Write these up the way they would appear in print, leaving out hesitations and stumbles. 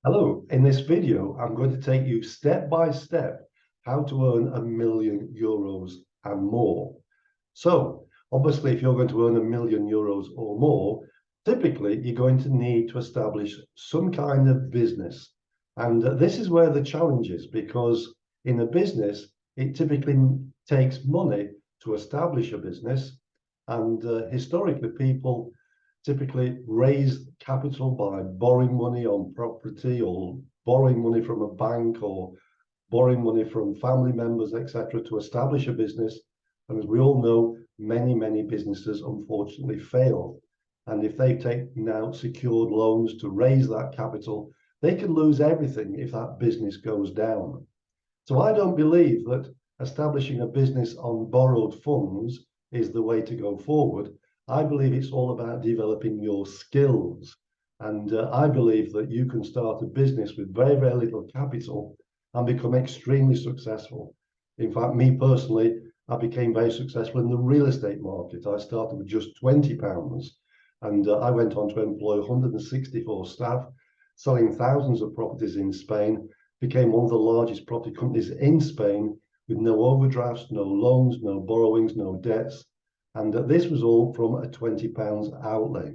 Hello, in this video, I'm going to take you step by step how to earn €1 million and more. So, obviously, if you're going to earn €1 million or more, typically you're going to need to establish some kind of business. And this is where the challenge is, because in a business, it typically takes money to establish a business. And historically, people typically raise capital by borrowing money on property or borrowing money from a bank or borrowing money from family members, etc., to establish a business. And as we all know, many businesses unfortunately fail. And if they take now secured loans to raise that capital, they can lose everything if that business goes down. So I don't believe that establishing a business on borrowed funds is the way to go forward. I believe it's all about developing your skills. And I believe that you can start a business with very little capital and become extremely successful. In fact, me personally, I became very successful in the real estate market. I started with just £20 and I went on to employ 164 staff, selling thousands of properties in Spain, became one of the largest property companies in Spain with no overdrafts, no loans, no borrowings, no debts. And this was all from a £20 outlay.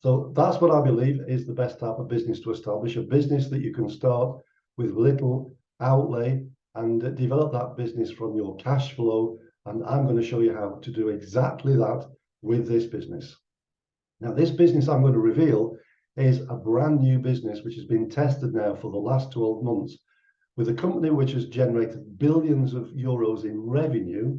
So that's what I believe is the best type of business to establish, a business that you can start with little outlay and develop that business from your cash flow. And I'm going to show you how to do exactly that with this business. Now, this business I'm going to reveal is a brand new business which has been tested now for the last 12 months with a company which has generated billions of euros in revenue,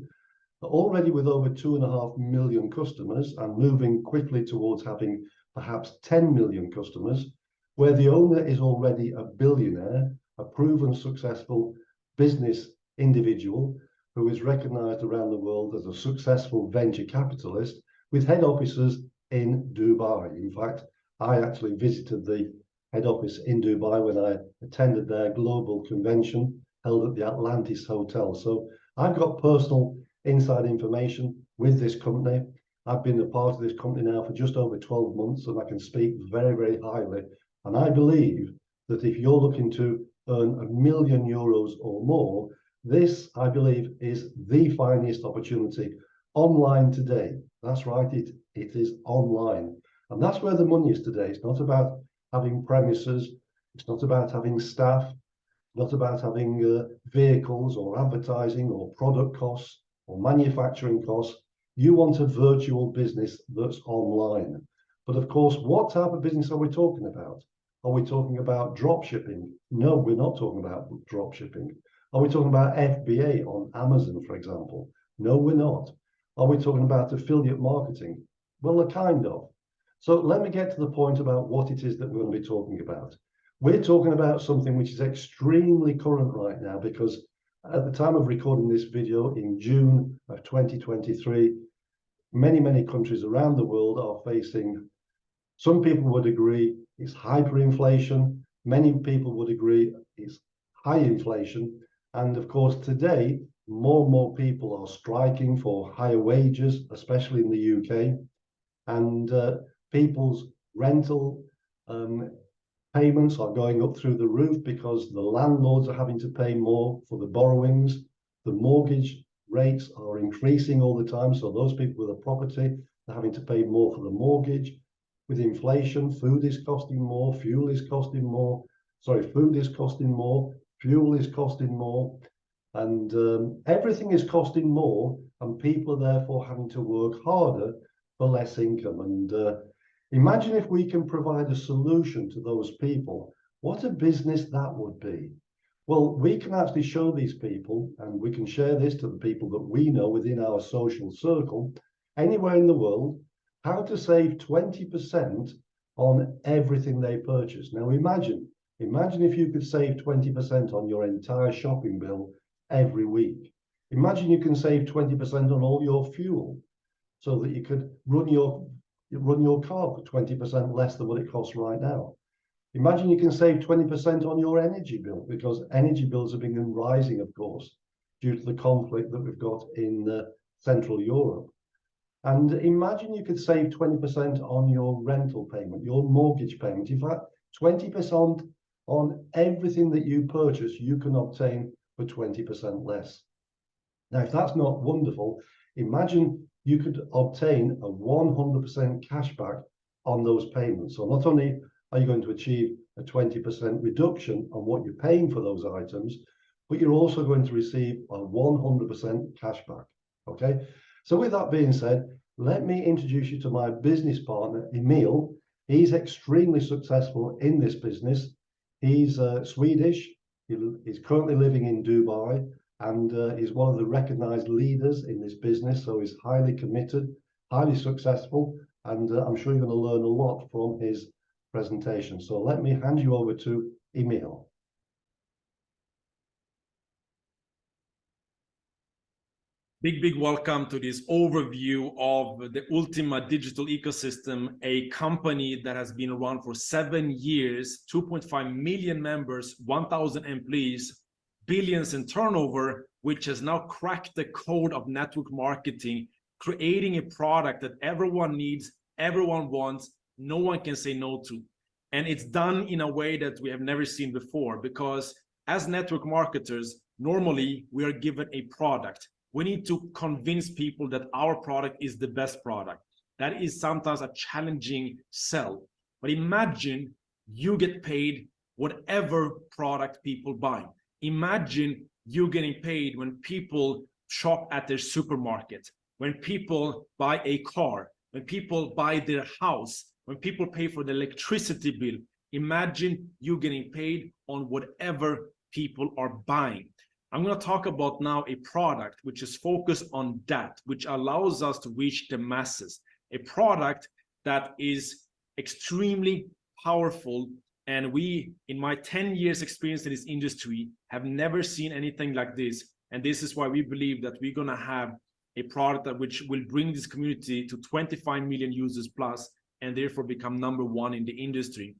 already with over 2.5 million customers and moving quickly towards having perhaps 10 million customers, where the owner is already a billionaire, a proven successful business individual who is recognized around the world as a successful venture capitalist with head offices in Dubai. In fact, I actually visited the head office in Dubai when I attended their global convention held at the Atlantis Hotel. So I've got personal inside information with this company. I've been a part of this company now for just over 12 months, and I can speak very highly. And I believe that if you're looking to earn €1 million or more, this, I believe, is the finest opportunity online today. That's right, it is online. And that's where the money is today. It's not about having premises. It's not about having staff, not about having vehicles or advertising or product costs or manufacturing costs. You want a virtual business that's online. But of course, what type of business are we talking about? Are we talking about drop shipping? No, we're not talking about drop shipping. Are we talking about FBA on Amazon, for example? No, we're not. Are we talking about affiliate marketing? Well, kind of. So let me get to the point about what it is that we're going to be talking about. We're talking about something which is extremely current right now, because at the time of recording this video in June of 2023, many countries around the world are facing, some people would agree it's hyperinflation, many people would agree it's high inflation, and of course today more and more people are striking for higher wages, especially in the UK, and people's rental payments are going up through the roof because the landlords are having to pay more for the borrowings. The mortgage rates are increasing all the time. So those people with a property are having to pay more for the mortgage. With inflation, food is costing more, fuel is costing more. Sorry, food is costing more, fuel is costing more, and everything is costing more, and people are therefore having to work harder for less income. And imagine if we can provide a solution to those people, what a business that would be. Well, we can actually show these people, and we can share this to the people that we know within our social circle, anywhere in the world, how to save 20% on everything they purchase. Now imagine if you could save 20% on your entire shopping bill every week. Imagine you can save 20% on all your fuel, so that you could run your car for 20% less than what it costs right now. Imagine you can save 20% on your energy bill, because energy bills have been rising, of course, due to the conflict that we've got in Central Europe. And imagine you could save 20% on your rental payment, your mortgage payment. In fact, 20% on everything that you purchase, you can obtain for 20% less. Now, if that's not wonderful, imagine you could obtain a 100% cashback on those payments. So not only are you going to achieve a 20% reduction on what you're paying for those items, but you're also going to receive a 100% cashback. Okay. So with that being said, let me introduce you to my business partner, Emil. He's extremely successful in this business. He's Swedish. He's currently living in Dubai, and he's one of the recognized leaders in this business. So he's highly committed, highly successful, and I'm sure you're going to learn a lot from his presentation. So let me hand you over to Emil. Big welcome to this overview of the Ultima digital ecosystem, a company that has been around for 7 years, 2.5 million members, 1,000 employees, billions in turnover, which has now cracked the code of network marketing, creating a product that everyone needs, everyone wants, no one can say no to. And it's done in a way that we have never seen before, because as network marketers, normally we are given a product. We need to convince people that our product is the best product. That is sometimes a challenging sell. But imagine you get paid whatever product people buy. Imagine you getting paid when people shop at their supermarket, when people buy a car, when people buy their house, when people pay for the electricity bill. Imagine you getting paid on whatever people are buying. I'm going to talk about now a product which is focused on that, which allows us to reach the masses. A product that is extremely powerful. And we, in my 10 years experience in this industry, have never seen anything like this. And this is why we believe that we're going to have a product that which will bring this community to 25 million users plus, and therefore become #1 in the industry.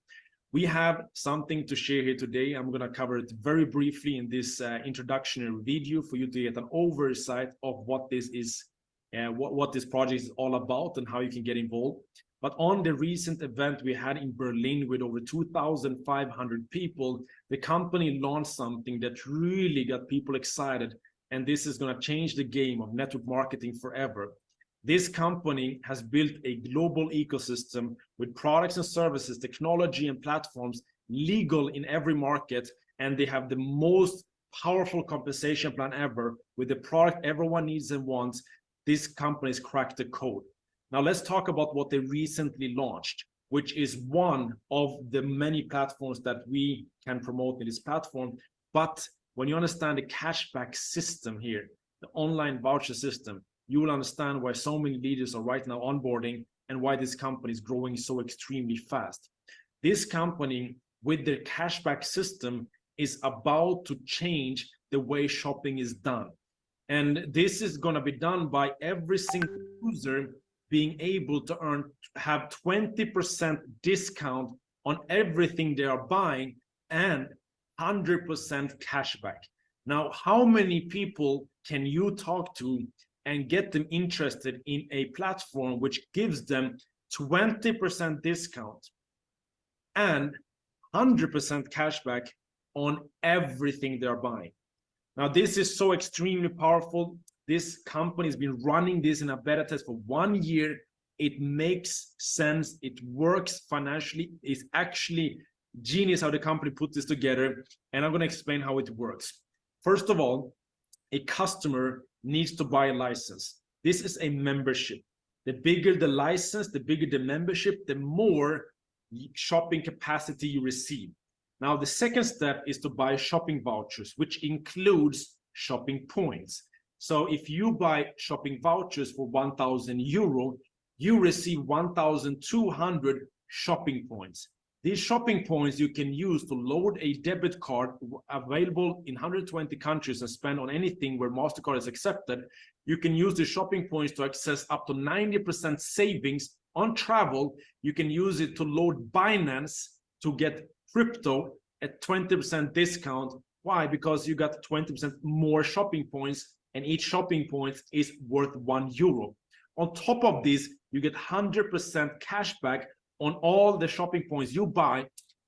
We have something to share here today. I'm going to cover it very briefly in this introductory video for you to get an oversight of what this is, what this project is all about and how you can get involved. But on the recent event we had in Berlin with over 2,500 people, the company launched something that really got people excited. And this is going to change the game of network marketing forever. This company has built a global ecosystem with products and services, technology and platforms legal in every market. And they have the most powerful compensation plan ever with the product everyone needs and wants. This company's cracked the code. Now let's talk about what they recently launched, which is one of the many platforms that we can promote in this platform. But when you understand the cashback system here, the online voucher system, you will understand why so many leaders are right now onboarding and why this company is growing so extremely fast. This company with their cashback system is about to change the way shopping is done. And this is going to be done by every single user being able to have 20% discount on everything they are buying and 100% cashback. Now, how many people can you talk to and get them interested in a platform which gives them 20% discount and 100% cashback on everything they're buying? Now, this is so extremely powerful. This company has been running this in a beta test for 1 year. It makes sense. It works financially. It's actually genius how the company put this together. And I'm going to explain how it works. First of all, a customer needs to buy a license. This is a membership. The bigger the license, the bigger the membership, the more shopping capacity you receive. Now, the second step is to buy shopping vouchers, which includes shopping points. So if you buy shopping vouchers for 1,000 euro, you receive 1,200 shopping points. These shopping points you can use to load a debit card available in 120 countries and spend on anything where Mastercard is accepted. You can use the shopping points to access up to 90% savings on travel. You can use it to load Binance to get crypto at 20% discount. Why? Because you got 20% more shopping points, and each shopping point is worth €1. On top of this, you get 100% cash back on all the shopping points you buy,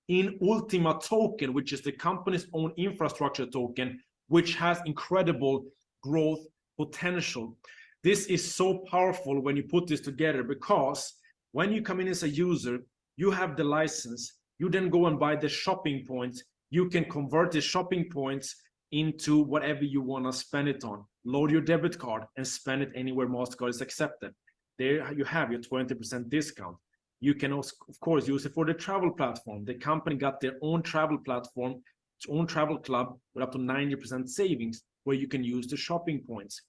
in Ultima token, which is the company's own infrastructure token, which has incredible growth potential. This is so powerful when you put this together, because when you come in as a user, you have the license, you then go and buy the shopping points. You can convert the shopping points into whatever you want to spend it on. Load your debit card and spend it anywhere Mastercard is accepted. There you have your 20% discount. You can also, of course, use it for the travel platform. The company got their own travel platform, its own travel club with up to 90% savings, where you can use the shopping points.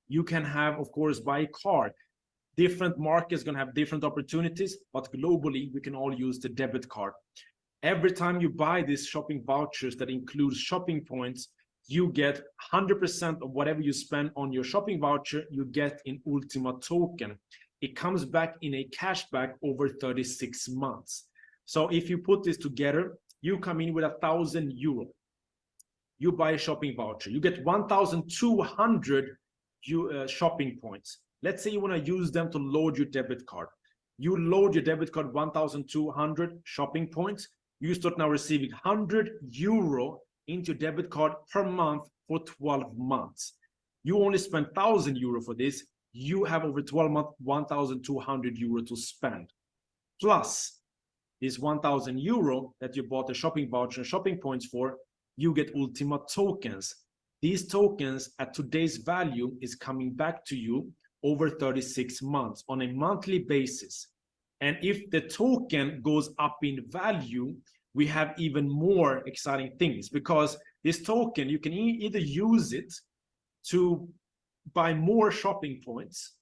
You can have, of course, buy a car. Different markets going to have different opportunities, but globally, we can all use the debit card. Every time you buy these shopping vouchers that includes shopping points, you get 100% of whatever you spend on your shopping voucher, you get in Ultima token. It comes back in a cashback over 36 months. So if you put this together, you come in with €1,000. You buy a shopping voucher, you get 1,200 shopping points. Let's say you want to use them to load your debit card. You load your debit card 1,200 shopping points. You start now receiving €100 into your debit card per month for 12 months. You only spend €1,000 for this. You have over 12 months, €1,200 to spend. Plus this €1,000 that you bought the shopping voucher and shopping points for, you get Ultima tokens. These tokens at today's value is coming back to you over 36 months on a monthly basis. And if the token goes up in value, we have even more exciting things, because this token, you can either use it to buy more shopping points.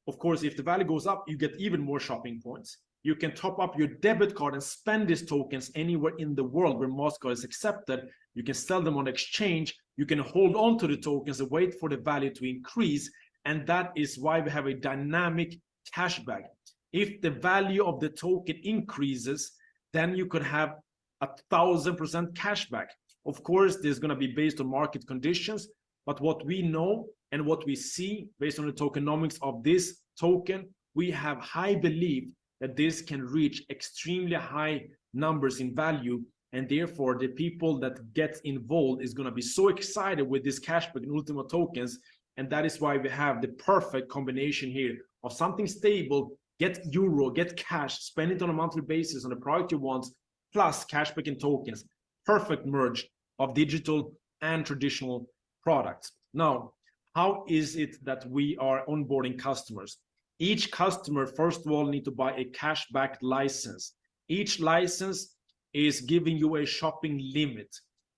Of course, if the value goes up, you get even more shopping points. You can top up your debit card and spend these tokens anywhere in the world where Mastercard is accepted. You can sell them on exchange. You can hold on to the tokens and wait for the value to increase. And that is why we have a dynamic cashback. If the value of the token increases, then you could have 1,000% cashback. Of course, this is going to be based on market conditions, but what we know and what we see based on the tokenomics of this token, we have high belief that this can reach extremely high numbers in value, and therefore the people that get involved is going to be so excited with this cashback and Ultima tokens. And that is why we have the perfect combination here of something stable, get euro, get cash, spend it on a monthly basis on the product you want, plus cashback and tokens. Perfect merge of digital and traditional products. Now, how is it that we are onboarding customers? Each customer, first of all, need to buy a cashback license. Each license is giving you a shopping limit.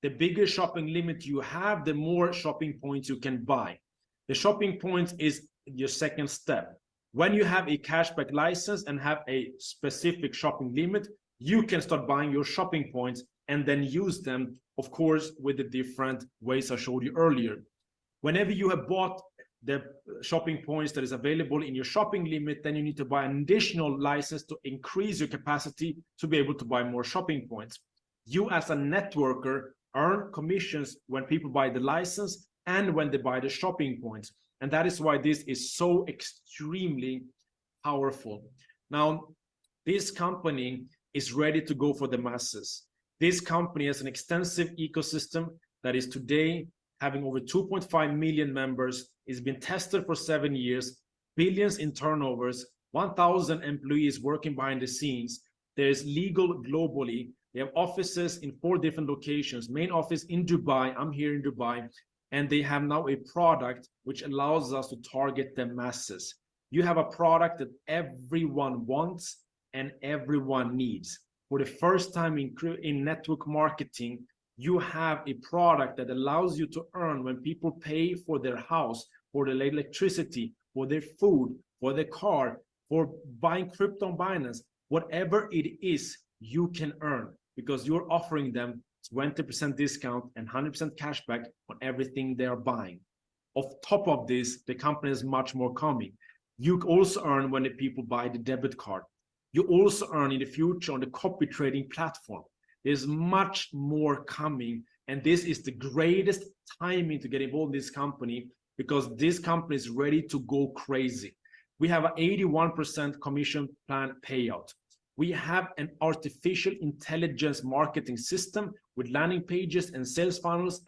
The bigger shopping limit you have, the more shopping points you can buy. The shopping points is your second step. When you have a cashback license and have a specific shopping limit, you can start buying your shopping points and then use them, of course, with the different ways I showed you earlier. Whenever you have bought the shopping points that is available in your shopping limit, then you need to buy an additional license to increase your capacity to be able to buy more shopping points. You as a networker earn commissions when people buy the license and when they buy the shopping points. And that is why this is so extremely powerful. Now, this company is ready to go for the masses. This company has an extensive ecosystem that is today having over 2.5 million members. It's been tested for 7 years, billions in turnovers, 1,000 employees working behind the scenes. There's legal globally. They have offices in 4 different locations, main office in Dubai. I'm here in Dubai. And they have now a product which allows us to target the masses. You have a product that everyone wants and everyone needs. For the first time in network marketing, you have a product that allows you to earn when people pay for their house, for their electricity, for their food, for their car, for buying crypto on Binance, whatever it is, you can earn because you're offering them 20% discount and 100% cashback on everything they're buying. On top of this, the company has much more coming. You also earn when the people buy the debit card. You also earn in the future on the copy trading platform. There's much more coming, and this is the greatest timing to get involved in this company because this company is ready to go crazy. We have an 81% commission plan payout. We have an artificial intelligence marketing system with landing pages and sales funnels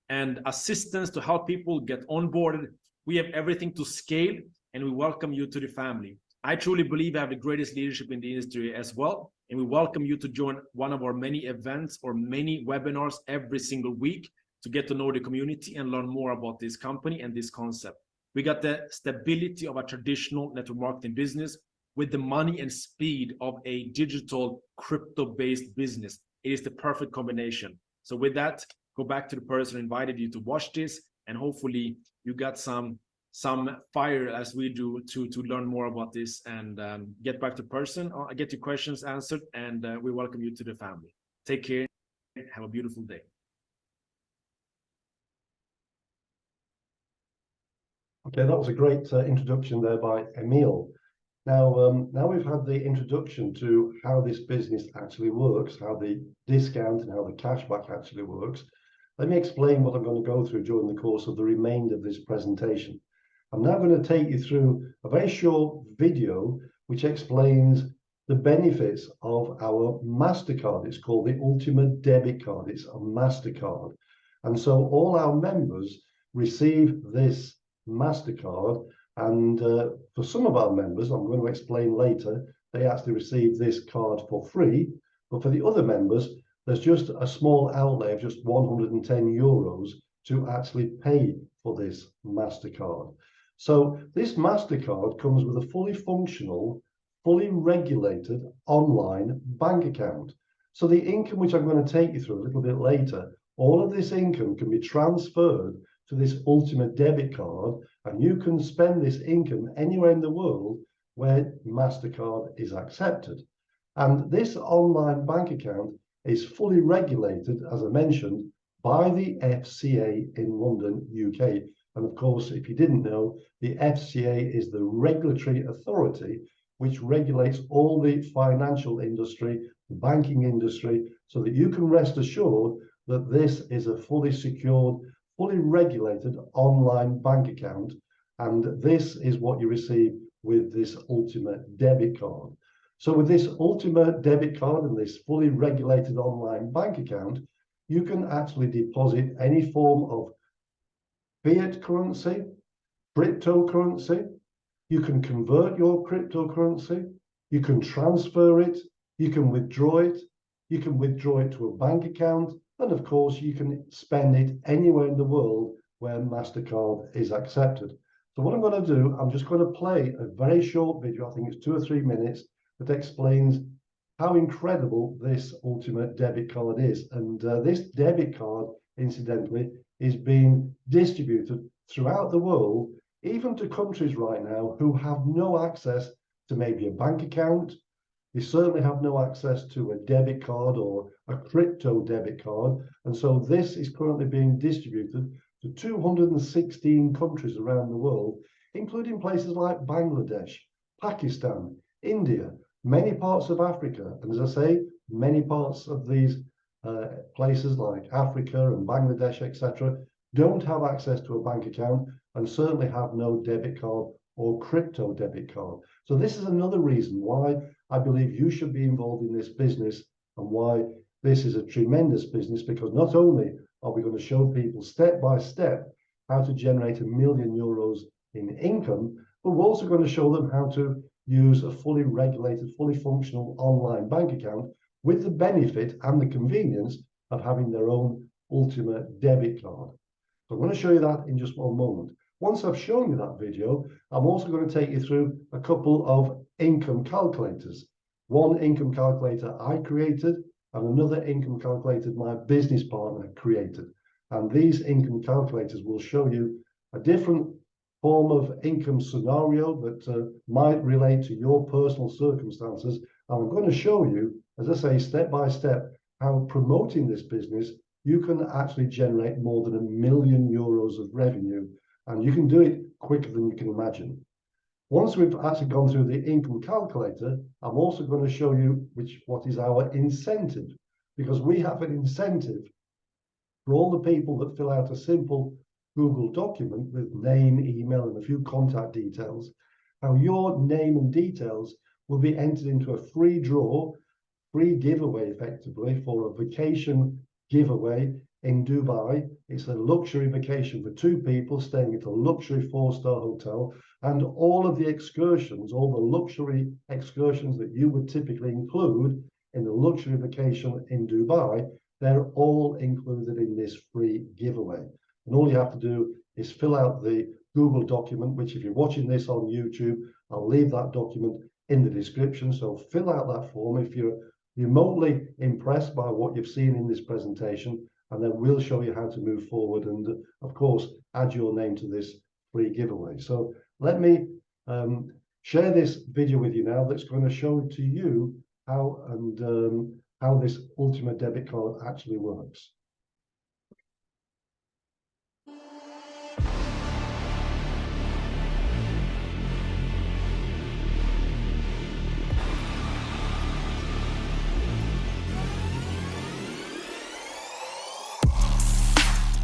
and assistance to help people get onboarded. We have everything to scale, and we welcome you to the family. I truly believe I have the greatest leadership in the industry as well, and we welcome you to join one of our many events or many webinars every single week to get to know the community and learn more about this company and this concept. We got the stability of a traditional network marketing business with the money and speed of a digital crypto-based business. It is the perfect combination. So with that, go back to the person who invited you to watch this, and hopefully you got some fire as we do to learn more about this and get back to person, get your questions answered, and we welcome you to the family. Take care. Have a beautiful day. Okay, that was a great introduction there by Emil. Now, now we've had the introduction to how this business actually works, how the discount and how the cashback actually works. Let me explain what I'm going to go through during the course of the remainder of this presentation. I'm now going to take you through a very short video which explains the benefits of our Mastercard. It's called the Ultima Debit Card. It's a Mastercard. And so all our members receive this Mastercard, and for some of our members, I'm going to explain later, they actually receive this card for free, but for the other members, there's just a small outlay of just 110 euros to actually pay for this Mastercard. So this Mastercard comes with a fully functional, fully regulated online bank account. So the income which I'm going to take you through a little bit later, all of this income can be transferred to this Ultima Debit Card, and you can spend this income anywhere in the world where Mastercard is accepted. And this online bank account is fully regulated, as I mentioned, by the FCA in London, UK. And of course, if you didn't know, the FCA is the regulatory authority which regulates all the financial industry, the banking industry, so that you can rest assured that this is a fully secured, fully regulated online bank account, and this is what you receive with this Ultima Debit Card. So with this Ultima Debit Card and this fully regulated online bank account, you can actually deposit any form of fiat currency, cryptocurrency, you can convert your cryptocurrency, you can transfer it, you can withdraw it to a bank account, and of course, you can spend it anywhere in the world where Mastercard is accepted. So what I'm going to do, I'm just going to play a very short video, I think it's 2 or 3 minutes, that explains how incredible this Ultima Debit Card is. And this debit card, incidentally, is being distributed throughout the world, even to countries right now who have no access to maybe a bank account. They certainly have no access to a debit card or a crypto debit card. And so this is currently being distributed to 216 countries around the world, including places like Bangladesh, Pakistan, India, many parts of Africa. And as I say, many parts of these places like Africa and Bangladesh, etc., don't have access to a bank account and certainly have no debit card or crypto debit card. So this is another reason why I believe you should be involved in this business and why this is a tremendous business, because not only are we going to show people step by step how to generate €1 million in income, but we're also going to show them how to use a fully regulated, fully functional online bank account with the benefit and the convenience of having their own Ultima Debit Card. So I'm going to show you that in just one moment. Once I've shown you that video, I'm also going to take you through a couple of income calculators. One income calculator I created and another income calculator my business partner created. And these income calculators will show you a different form of income scenario that might relate to your personal circumstances. And I'm going to show you, as I say, step by step, how promoting this business, you can actually generate more than €1 million of revenue. And you can do it quicker than you can imagine. Once we've actually gone through the income calculator, I'm also going to show you what is our incentive, because we have an incentive for all the people that fill out a simple Google document with name, email, and a few contact details, how your name and details will be entered into a free draw, free giveaway effectively for a vacation giveaway in Dubai. It's a luxury vacation for 2 people staying at a luxury 4-star hotel, and all of the excursions, all the luxury excursions that you would typically include in the luxury vacation in Dubai, they're all included in this free giveaway. And all you have to do is fill out the Google document, which if you're watching this on YouTube, I'll leave that document in the description. So fill out that form if you're remotely impressed by what you've seen in this presentation, and then we'll show you how to move forward and, of course, add your name to this free giveaway. So let me share this video with you now that's going to show to you how this Ultima debit card actually works.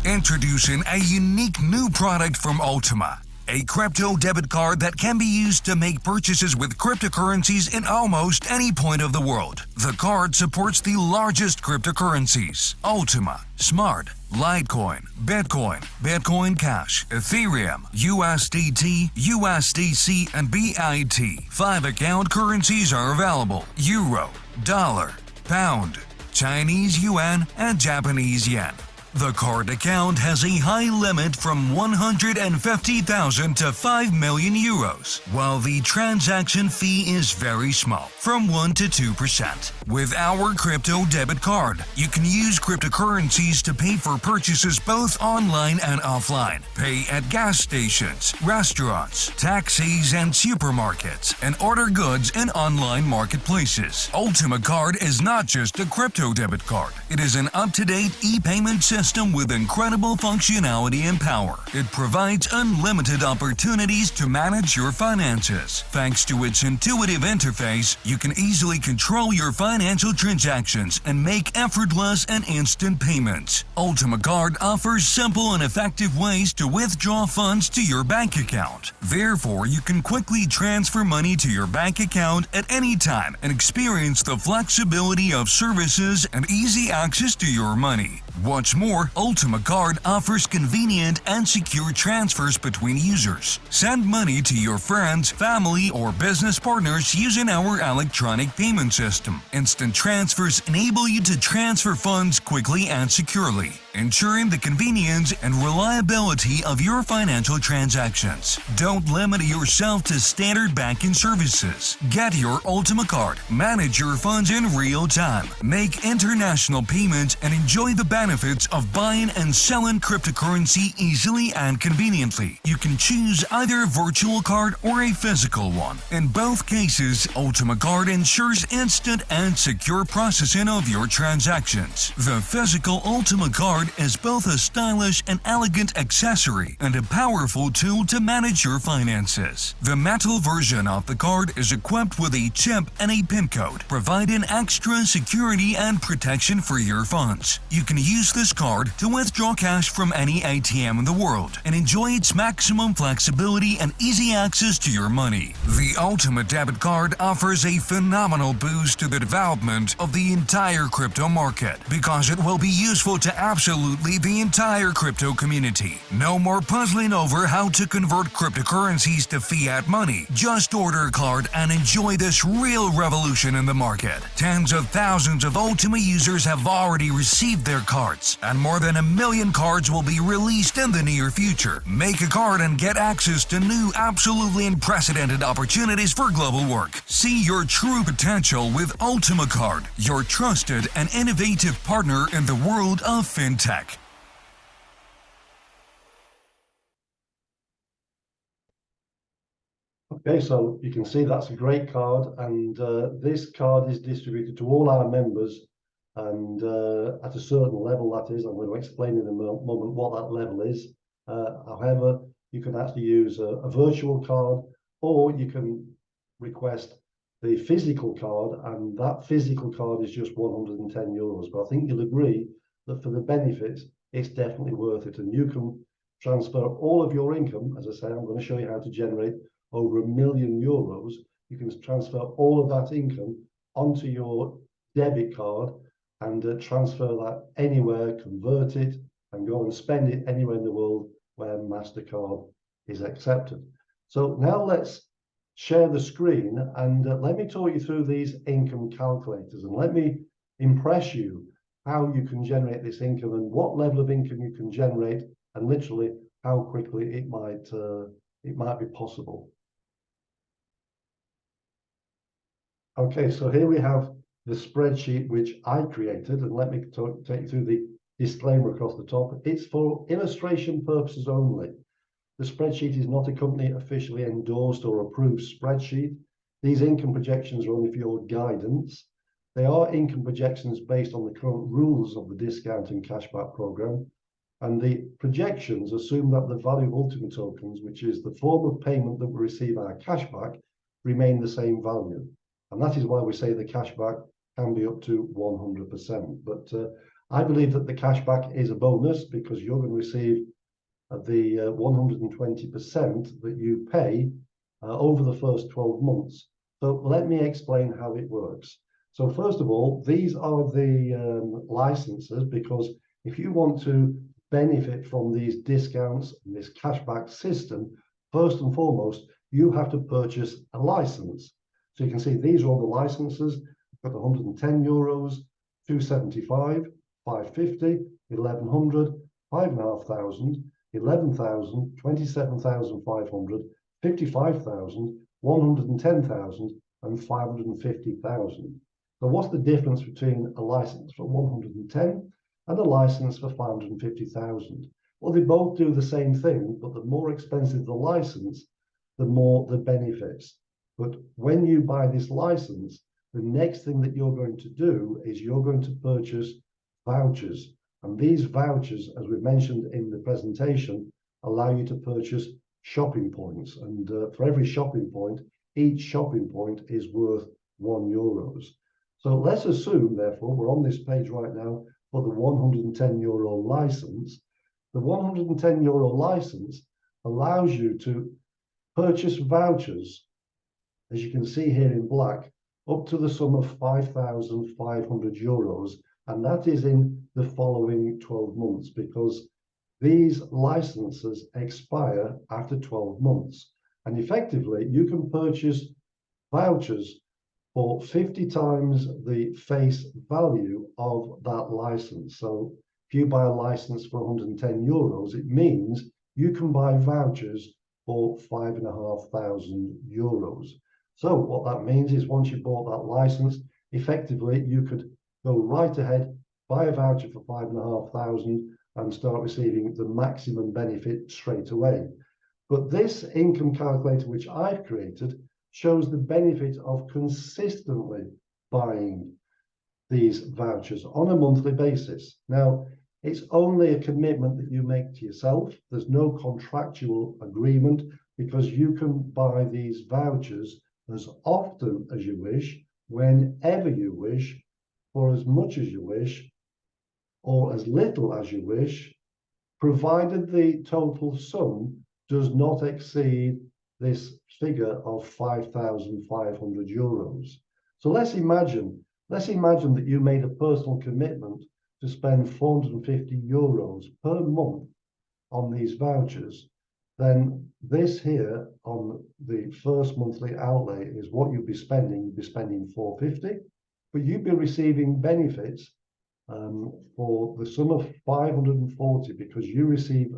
Introducing a unique new product from Ultima, a crypto debit card that can be used to make purchases with cryptocurrencies in almost any point of the world. The card supports the largest cryptocurrencies: Ultima, Smart, Litecoin, Bitcoin, Bitcoin Cash, Ethereum, USDT, USDC, and BIT. 5 account currencies are available: Euro, Dollar, Pound, Chinese Yuan, and Japanese Yen. The card account has a high limit from 150,000 to 5 million euros, while the transaction fee is very small, from 1 to 2%. With our crypto debit card, you can use cryptocurrencies to pay for purchases both online and offline. Pay at gas stations, restaurants, taxis, and supermarkets, and order goods in online marketplaces. Ultima Card is not just a crypto debit card. It is an up-to-date e-payment system with incredible functionality and power. It provides unlimited opportunities to manage your finances. Thanks to its intuitive interface, you can easily control your financial transactions and make effortless and instant payments. Ultima Card offers simple and effective ways to withdraw funds to your bank account. Therefore, you can quickly transfer money to your bank account at any time and experience the flexibility of services and easy access to your money. What's more, Ultima Card offers convenient and secure transfers between users. Send money to your friends, family, or business partners using our electronic payment system. Instant transfers enable you to transfer funds quickly and securely, ensuring the convenience and reliability of your financial transactions. Don't limit yourself to standard banking services. Get your Ultima Card, manage your funds in real time, make international payments, and enjoy the benefits of buying and selling cryptocurrency easily and conveniently. You can choose either a virtual card or a physical one. In both cases, Ultima Card ensures instant and secure processing of your transactions. The physical Ultima Card is both a stylish and elegant accessory and a powerful tool to manage your finances. The metal version of the card is equipped with a chip and a PIN code, providing extra security and protection for your funds. You can use this card to withdraw cash from any ATM in the world and enjoy its maximum flexibility and easy access to your money. The Ultima Debit Card offers a phenomenal boost to the development of the entire crypto market because it will be useful to absolutely the entire crypto community. No more puzzling over how to convert cryptocurrencies to fiat money. Just order a card and enjoy this real revolution in the market. Tens of thousands of Ultima users have already received their cards, and more than 1 million cards will be released in the near future. Make a card and get access to new, absolutely unprecedented opportunities for global work. See your true potential with Ultima Card, your trusted and innovative partner in the world of fintech. Okay, so you can see that's a great card, and this card is distributed to all our members, and at a certain level, that is. I'm going to explain in a moment what that level is. However, you can actually use a virtual card, or you can request the physical card, and that physical card is just 110 euros. But I think you'll agree that for the benefits, it's definitely worth it, and you can transfer all of your income. As I say, I'm going to show you how to generate over 1 million euros you can transfer all of that income onto your debit card and transfer that anywhere, convert it, and go and spend it anywhere in the world where Mastercard is accepted. So now let's share the screen and let me talk you through these income calculators, and let me impress you how you can generate this income and what level of income you can generate, and literally how quickly it might be possible. Okay, so here we have the spreadsheet which I created, and let me take you through the disclaimer across the top. It's for illustration purposes only. The spreadsheet is not a company officially endorsed or approved spreadsheet. These income projections are only for your guidance. They are income projections based on the current rules of the discount and cashback program. And the projections assume that the value of Ultima tokens, which is the form of payment that we receive our cashback, remain the same value. And that is why we say the cashback can be up to 100%. But I believe that the cashback is a bonus because you're going to receive the 120% that you pay over the first 12 months. So let me explain how it works. So first of all, these are the licenses, because if you want to benefit from these discounts and this cashback system, first and foremost, you have to purchase a license. So you can see these are all the licenses. We've got 110 euros, 275, 550, 1100, 5,500, 11,000, 27,500, 55,000, 110,000, and 550,000. So what's the difference between a license for 110 and a license for 550,000? Well, they both do the same thing, but the more expensive the license, the more the benefits. But when you buy this license, the next thing that you're going to do is you're going to purchase vouchers. And these vouchers, as we mentioned in the presentation, allow you to purchase shopping points. And for every shopping point, each shopping point is worth €1. So let's assume, therefore, we're on this page right now for the 110 euro license. The 110 euro license allows you to purchase vouchers, as you can see here in black, up to the sum of 5,500 euros. And that is in the following 12 months, because these licenses expire after 12 months. And effectively, you can purchase vouchers for 50 times the face value of that license. So if you buy a license for 110 euros, it means you can buy vouchers for 5,500 euros. So what that means is once you bought that license, effectively you could go right ahead, buy a voucher for 5,500 and start receiving the maximum benefit straight away. But this income calculator, which I've created, shows the benefit of consistently buying these vouchers on a monthly basis. Now, it's only a commitment that you make to yourself. There's no contractual agreement, because you can buy these vouchers as often as you wish, whenever you wish, for as much as you wish, or as little as you wish, provided the total sum does not exceed this figure of 5,500 euros. So let's imagine that you made a personal commitment to spend 450 euros per month on these vouchers. Then this here on the first monthly outlay is what you'd be spending. You'd be spending 450, but you'd be receiving benefits for the sum of 540, because you receive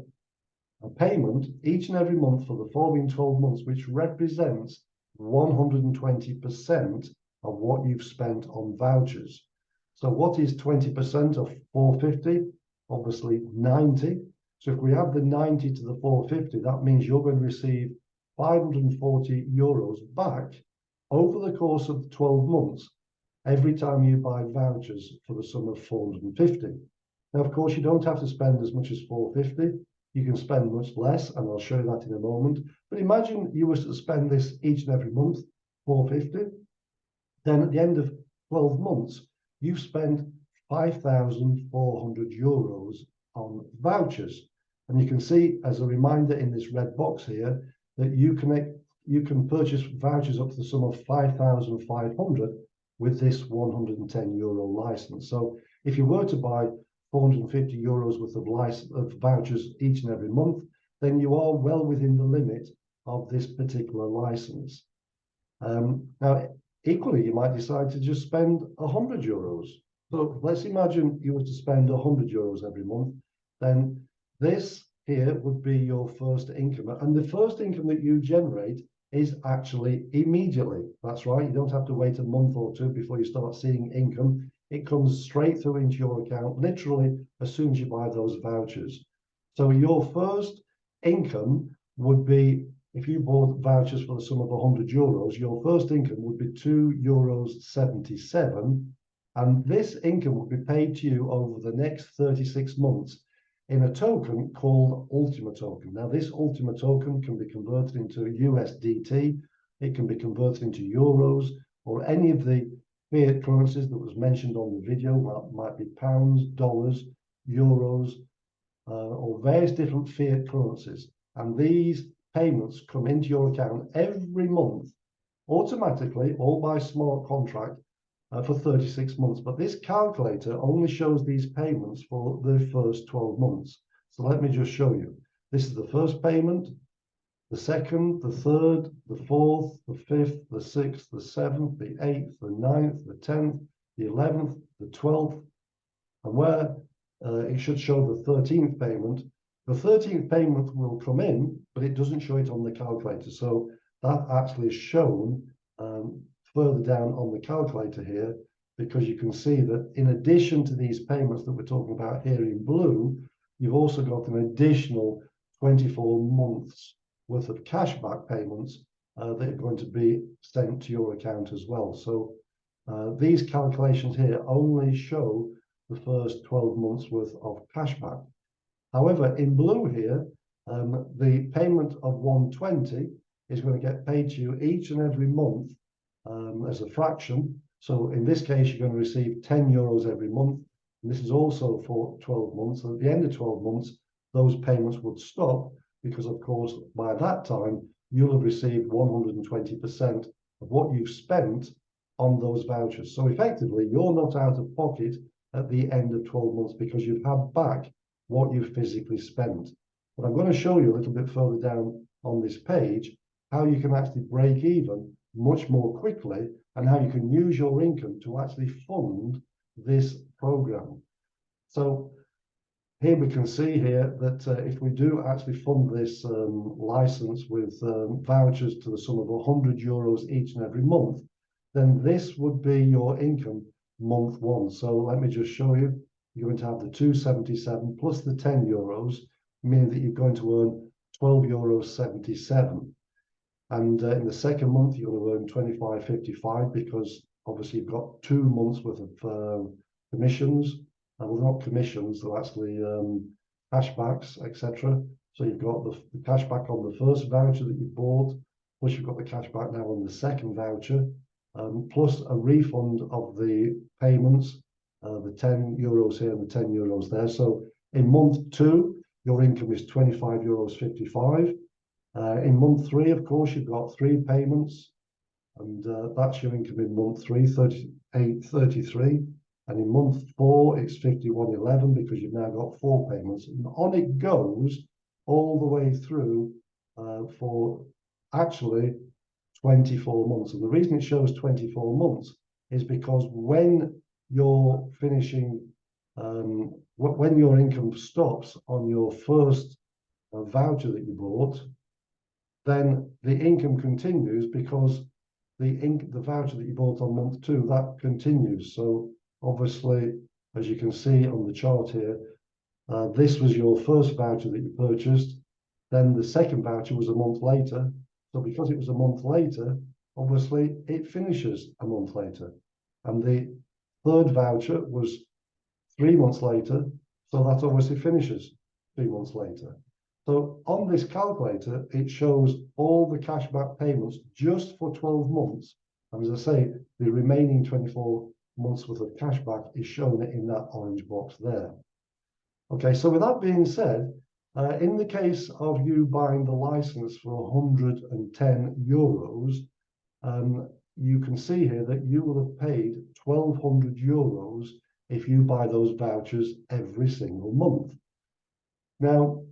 a payment each and every month for the following 12 months, which represents 120% of what you've spent on vouchers. So what is 20% of 450? Obviously 90. So if we add the 90 to the 450, that means you're going to receive 540 euros back over the course of 12 months every time you buy vouchers for the sum of 450. Now, of course, you don't have to spend as much as 450. You can spend much less, and I'll show you that in a moment. But imagine you were to spend this each and every month, 450. Then at the end of 12 months, you've spent 5,400 euros on vouchers. And you can see, as a reminder in this red box here, that you can you can purchase vouchers up to the sum of 5,500 with this €110 license. So if you were to buy €450 worth of vouchers each and every month, then you are well within the limit of this particular license. Now, equally, you might decide to just spend €100. So let's imagine you were to spend €100 every month, then this here would be your first income. And the first income that you generate is actually immediately. That's right. You don't have to wait a month or two before you start seeing income. It comes straight through into your account, literally as soon as you buy those vouchers. So your first income would be, if you bought vouchers for the sum of €100, your first income would be €2.77. And this income would be paid to you over the next 36 months in a token called Ultima token. Now, this Ultima token can be converted into USDT, it can be converted into euros, or any of the fiat currencies that was mentioned on the video. Well, it might be pounds, dollars, euros, or various different fiat currencies. And these payments come into your account every month, automatically, all by smart contract, for 36 months. But this calculator only shows these payments for the first 12 months. So let me just show you. This is the first payment, the second, the third, the fourth, the fifth, the sixth, the seventh, the eighth, the ninth, the 10th, the 11th, the 12th, and where it should show the 13th payment. The 13th payment will come in, but it doesn't show it on the calculator. So that actually is shown further down on the calculator here, because you can see that in addition to these payments that we're talking about here in blue, you've also got an additional 24 months worth of cashback payments that are going to be sent to your account as well. So these calculations here only show the first 12 months worth of cashback. However, in blue here, the payment of 120 is going to get paid to you each and every month as a fraction. So in this case, you're going to receive €10 every month. And this is also for 12 months. So at the end of 12 months, those payments would stop because, of course, by that time, you'll have received 120% of what you've spent on those vouchers. So effectively, you're not out of pocket at the end of 12 months because you've had back what you've physically spent. But I'm going to show you a little bit further down on this page how you can actually break even much more quickly and how you can use your income to actually fund this program. So here we can see here that if we do actually fund this license with vouchers to the sum of €100 each and every month, then this would be your income month one. So let me just show you. You're going to have the 277 plus the €10, meaning that you're going to earn €12.77. And in the second month, you're going to earn $25.55 because obviously you've got 2 months worth of commissions. Well, they're not commissions, they're actually cashbacks, etc. So you've got the cashback on the first voucher that you bought, plus you've got the cashback now on the second voucher, plus a refund of the payments, the €10 here and the €10 there. So in month 2, your income is €25.55. In month 3, of course, you've got 3 payments, and that's your income in month 3, $38.33. And in month 4, it's $51.11 because you've now got 4 payments. And on it goes all the way through for actually 24 months. And the reason it shows 24 months is because when you're finishing, when your income stops on your first voucher that you bought, then the income continues because the voucher that you bought on month 2, that continues. So obviously, as you can see on the chart here, this was your first voucher that you purchased. Then the second voucher was a month later. So because it was a month later, obviously it finishes a month later. And the third voucher was 3 months later. So that obviously finishes 3 months later. So on this calculator, it shows all the cashback payments just for 12 months. And as I say, the remaining 24 months worth of cashback is shown in that orange box there. Okay, so with that being said, In the case of you buying the license for 110 euros, you can see here that you will have paid 1,200 euros if you buy those vouchers every single month. Now,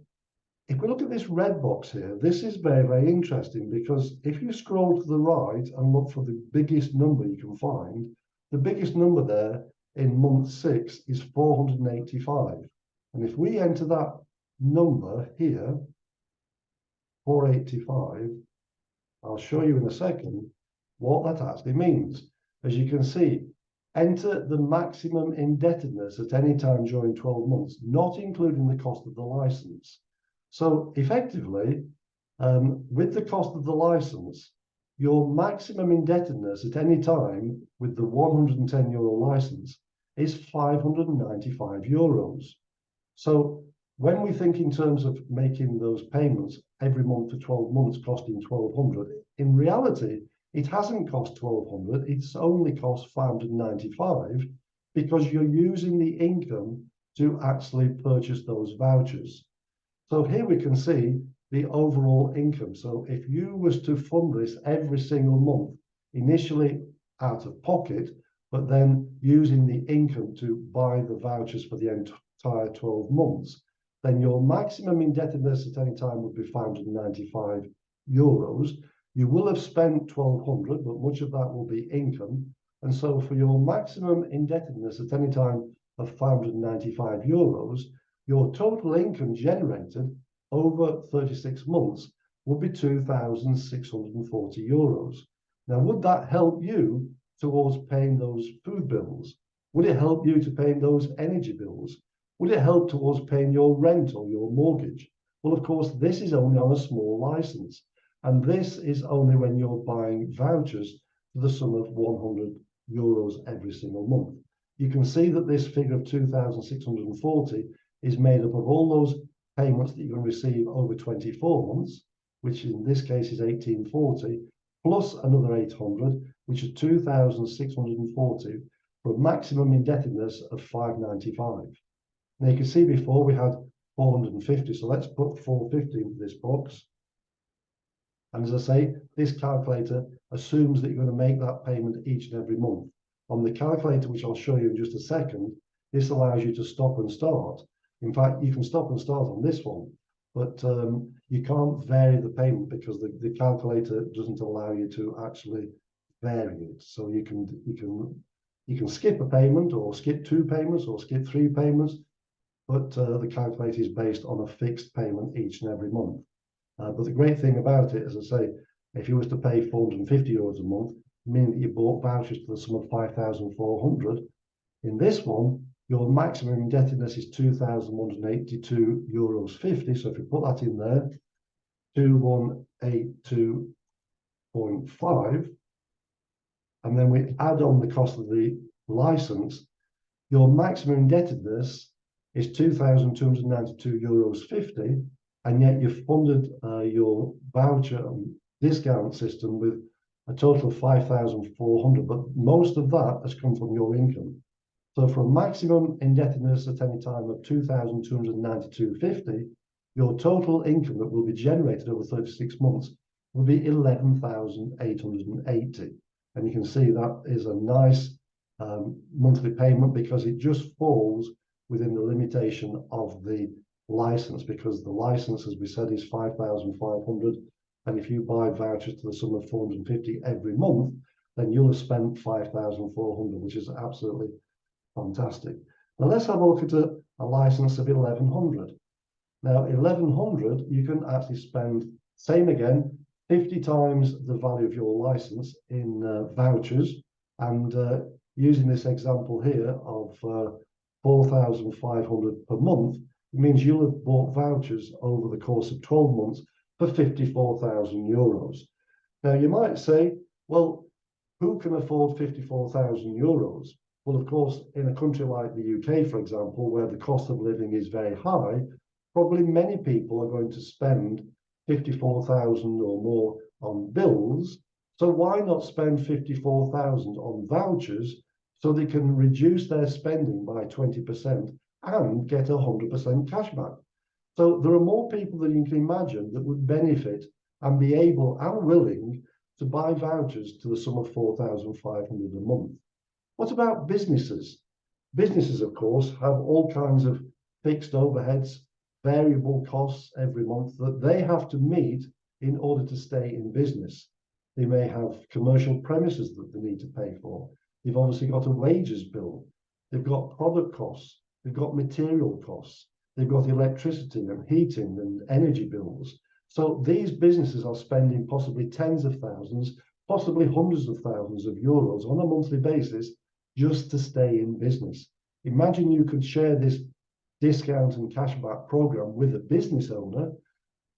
if we look at this red box here, this is very, very interesting, because if you scroll to the right and look for the biggest number you can find, the biggest number there in month 6 is 485. And if we enter that number here, 485, I'll show you in a second what that actually means. As you can see, enter the maximum indebtedness at any time during 12 months, not including the cost of the license. So effectively, with the cost of the license, your maximum indebtedness at any time with the 110 euro license is 595 euros. So when we think in terms of making those payments every month for 12 months costing 1,200, in reality, it hasn't cost 1,200, it's only cost 595, because you're using the income to actually purchase those vouchers. So here we can see the overall income. So if you was to fund this every single month, initially out of pocket, but then using the income to buy the vouchers for the entire 12 months, then your maximum indebtedness at any time would be 595 euros. You will have spent 1,200, but much of that will be income. And so for your maximum indebtedness at any time of 595 euros, your total income generated over 36 months would be 2,640 euros. Now, would that help you towards paying those food bills? Would it help you to paying those energy bills? Would it help towards paying your rent or your mortgage? Well, of course, this is only on a small license. And this is only when you're buying vouchers to the sum of 100 euros every single month. You can see that this figure of 2,640 is made up of all those payments that you can receive over 24 months, which in this case is 1,840, plus another 800, which is 2,640, for a maximum indebtedness of 595. Now you can see before we had 450, so let's put 450 into this box. And as I say, this calculator assumes that you're going to make that payment each and every month. On the calculator, which I'll show you in just a second, this allows you to stop and start. In fact, you can stop and start on this one, but you can't vary the payment because the calculator doesn't allow you to actually vary it. So you can skip a payment, or skip 2 payments, or skip 3 payments, but the calculator is based on a fixed payment each and every month. But the great thing about it, as I say, if you was to pay 450 euros a month, meaning that you bought vouchers to the sum of 5,400, in this one, your maximum indebtedness is 2,182 euros 50. So if you put that in there, 2182.5, and then we add on the cost of the license, your maximum indebtedness is 2,292 euros 50, and yet you've funded your voucher discount system with a total of 5,400, but most of that has come from your income. So for a maximum indebtedness at any time of 2,292.50, your total income that will be generated over 36 months will be 11,880. And you can see that is a nice monthly payment, because it just falls within the limitation of the license, because the license, as we said, is 5,500. And if you buy vouchers to the sum of 450 every month, then you'll have spent 5,400, which is absolutely fantastic. Now let's have a look at a license of 1,100. Now 1,100, you can actually spend, same again, 50 times the value of your license in vouchers. And using this example here of 4,500 per month, it means you'll have bought vouchers over the course of 12 months for 54,000 euros. Now you might say, well, who can afford 54,000 euros? Well, of course, in a country like the UK, for example, where the cost of living is very high, probably many people are going to spend 54,000 or more on bills. So why not spend 54,000 on vouchers so they can reduce their spending by 20% and get 100% cash back? So there are more people than you can imagine that would benefit and be able and willing to buy vouchers to the sum of 4,500 a month. What about businesses? Businesses, of course, have all kinds of fixed overheads, variable costs every month that they have to meet in order to stay in business. They may have commercial premises that they need to pay for. They've obviously got a wages bill. They've got product costs. They've got material costs. They've got electricity and heating and energy bills. So these businesses are spending possibly tens of thousands, possibly hundreds of thousands of euros on a monthly basis just to stay in business. Imagine you could share this discount and cashback program with a business owner,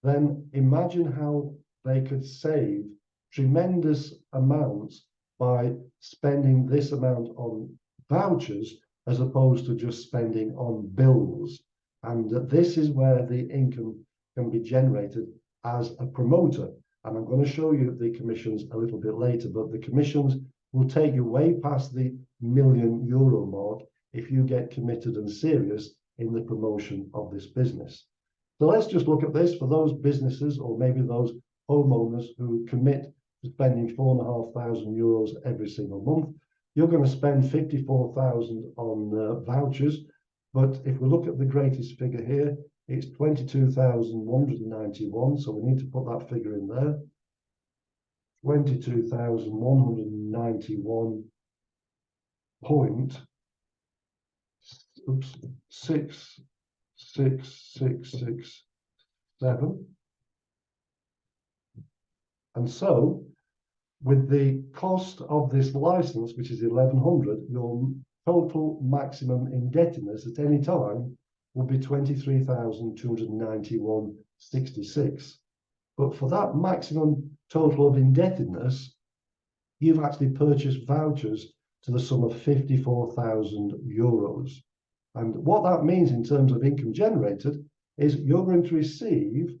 then imagine how they could save tremendous amounts by spending this amount on vouchers as opposed to just spending on bills. And this is where the income can be generated as a promoter. And I'm going to show you the commissions a little bit later, but the commissions will take you way past the €1 million mark if you get committed and serious in the promotion of this business. So let's just look at this for those businesses or maybe those homeowners who commit to spending €4,500 every single month. You're going to spend 54,000 on vouchers, but if we look at the greatest figure here, it's 22,191. So we need to put that figure in there. 22,192.66667. And so with the cost of this license, which is 1,100, your total maximum indebtedness at any time will be 23,291.66. But for that maximum total of indebtedness, you've actually purchased vouchers to the sum of 54,000 euros. And what that means in terms of income generated is you're going to receive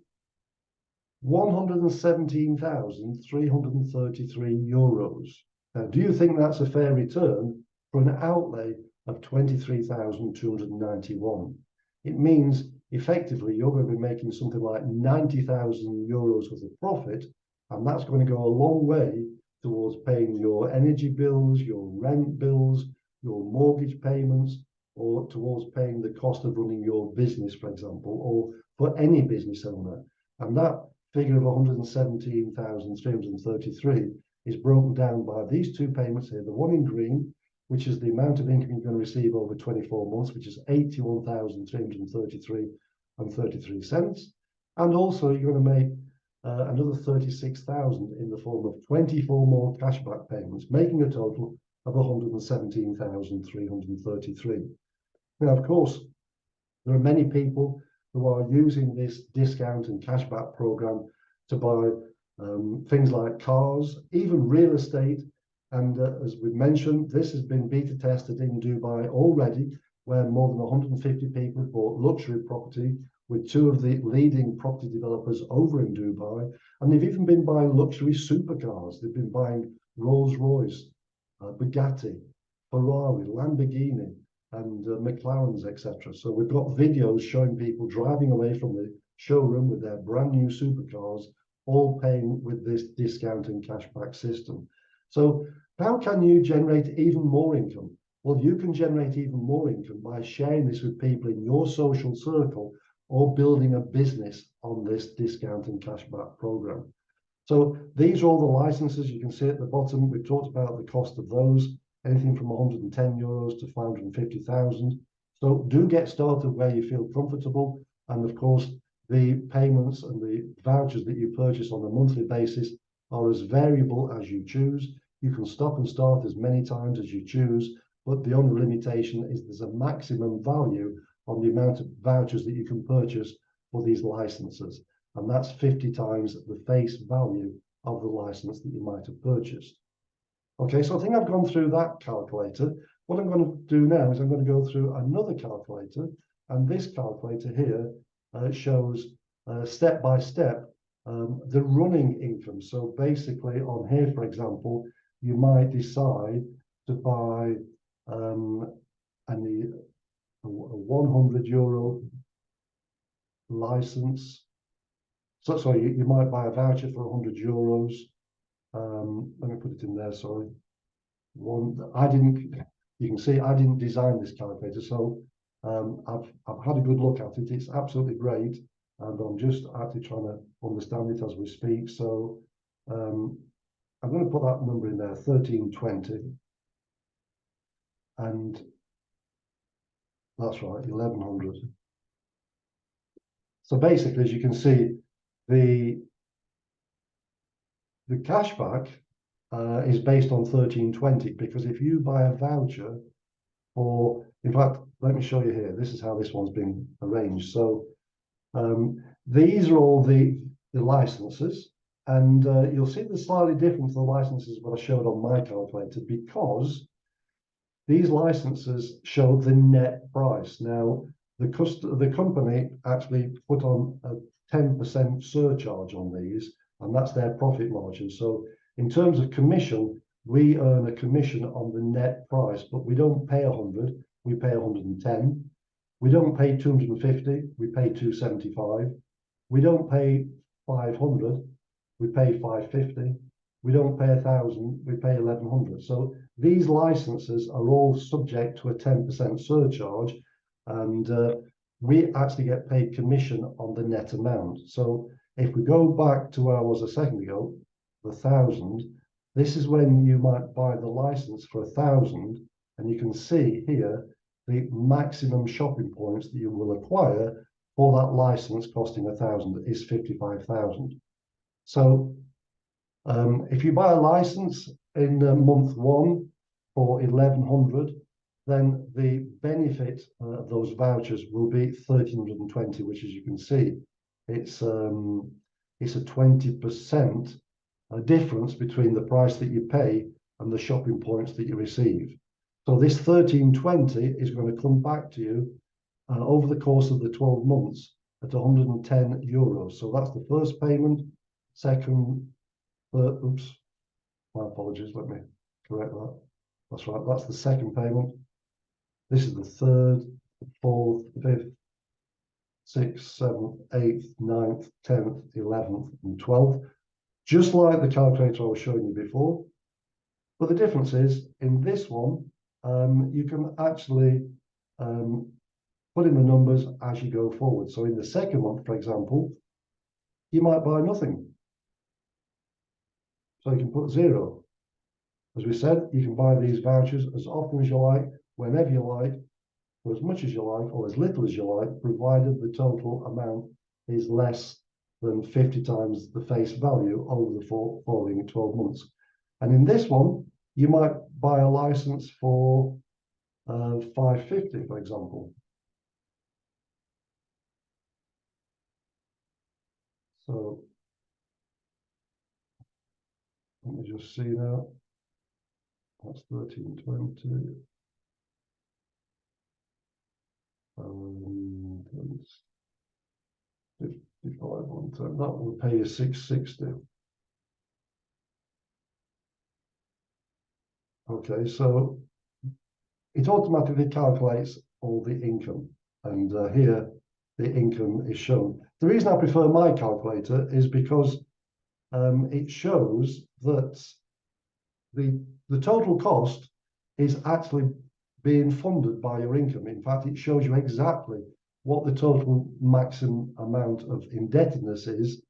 117,333 euros. Now, do you think that's a fair return for an outlay of 23,291? It means effectively you're going to be making something like 90,000 euros worth of profit, and that's going to go a long way towards paying your energy bills, your rent bills, your mortgage payments, or towards paying the cost of running your business, for example, or for any business owner. And that figure of 117,333 is broken down by these two payments here. The one in green, which is the amount of income you're going to receive over 24 months, which is 81,333.33 cents. And also you're going to make another 36,000 in the form of 24 more cashback payments, making a total of 117,333. Now, of course, there are many people who are using this discount and cashback program to buy things like cars, even real estate. And as we mentioned, this has been beta tested in Dubai already, where more than 150 people bought luxury property with two of the leading property developers over in Dubai. And they've even been buying luxury supercars. They've been buying Rolls-Royce, Bugatti, Ferrari, Lamborghini, and McLarens, etc. So we've got videos showing people driving away from the showroom with their brand new supercars, all paying with this discount and cashback system. So how can you generate even more income? Well, you can generate even more income by sharing this with people in your social circle or building a business on this discount and cashback program. So these are all the licenses you can see at the bottom. We've talked about the cost of those, anything from 110 euros to 550,000. So do get started where you feel comfortable. And of course, the payments and the vouchers that you purchase on a monthly basis are as variable as you choose. You can stop and start as many times as you choose, but the only limitation is there's a maximum value on the amount of vouchers that you can purchase for these licenses. And that's 50 times the face value of the license that you might have purchased. Okay, so I think I've gone through that calculator. What I'm going to do now is I'm going to go through another calculator, and this calculator here shows step by step the running income. So basically on here, for example, you might decide to buy a 100 euro license. So sorry, you might buy a voucher for €100. Let me put it in there, sorry. You can see I didn't design this calculator, so I've had a good look at it. It's absolutely great, and I'm just actually trying to understand it as we speak. So I'm going to put that number in there, 1320, and that's right, 1100. So basically, as you can see, the cashback is based on 1320, because if you buy a voucher for, in fact, let me show you here. This is how this one's been arranged. So these are all the licenses, and you'll see they're slightly different to the licenses what I showed on my calculator, because these licenses show the net price. Now, the company actually put on a 10% surcharge on these, and that's their profit margin. So in terms of commission, we earn a commission on the net price, but we don't pay 100, we pay 110. We don't pay 250, we pay 275. We don't pay 500, we pay 550. We don't pay 1,000, we pay 1,100. So these licenses are all subject to a 10% surcharge, and we actually get paid commission on the net amount. So if we go back to where I was a second ago, the 1,000, this is when you might buy the license for 1,000, and you can see here the maximum shopping points that you will acquire for that license costing 1,000 is 55,000. So if you buy a license in month 1 for 1,100, then the benefit of those vouchers will be 1,320, which, as you can see, it's a 20% difference between the price that you pay and the shopping points that you receive. So this 1,320 is going to come back to you over the course of the 12 months at €110. So that's the first payment. Second, oops, my apologies, let me correct that. That's right, that's the second payment. This is the third, fourth, fifth, 6th, 7th, 8th, 9th, 10th, 11th, and 12th, just like the calculator I was showing you before. But the difference is, in this one, you can actually put in the numbers as you go forward. So in the second month, for example, you might buy nothing. So you can put 0. As we said, you can buy these vouchers as often as you like, whenever you like, for as much as you like, or as little as you like, provided the total amount is less than 50 times the face value over the following 12 months. And in this one, you might buy a license for 550, for example. So let me just see now. That's 1320. And 55 on 10. That will pay you 660. Okay, so it automatically calculates all the income, and here the income is shown. The reason I prefer my calculator is because it shows that the total cost is actually being funded by your income. In fact, it shows you exactly what the total maximum amount of indebtedness is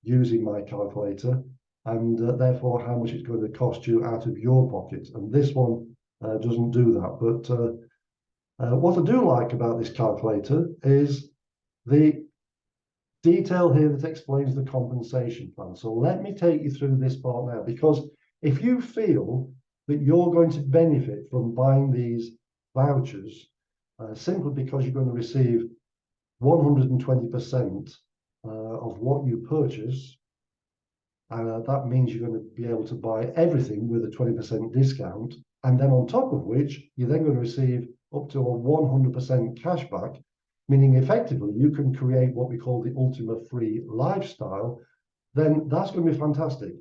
using my calculator, and therefore how much it's going to cost you out of your pocket. And this one doesn't do that. But what I do like about this calculator is the detail here that explains the compensation plan. So let me take you through this part now, because if you feel that you're going to benefit from buying these vouchers simply because you're going to receive 120% of what you purchase, that means you're going to be able to buy everything with a 20% discount, and then on top of which you're then going to receive up to a 100% cashback, meaning effectively you can create what we call the Ultima free lifestyle, then that's going to be fantastic.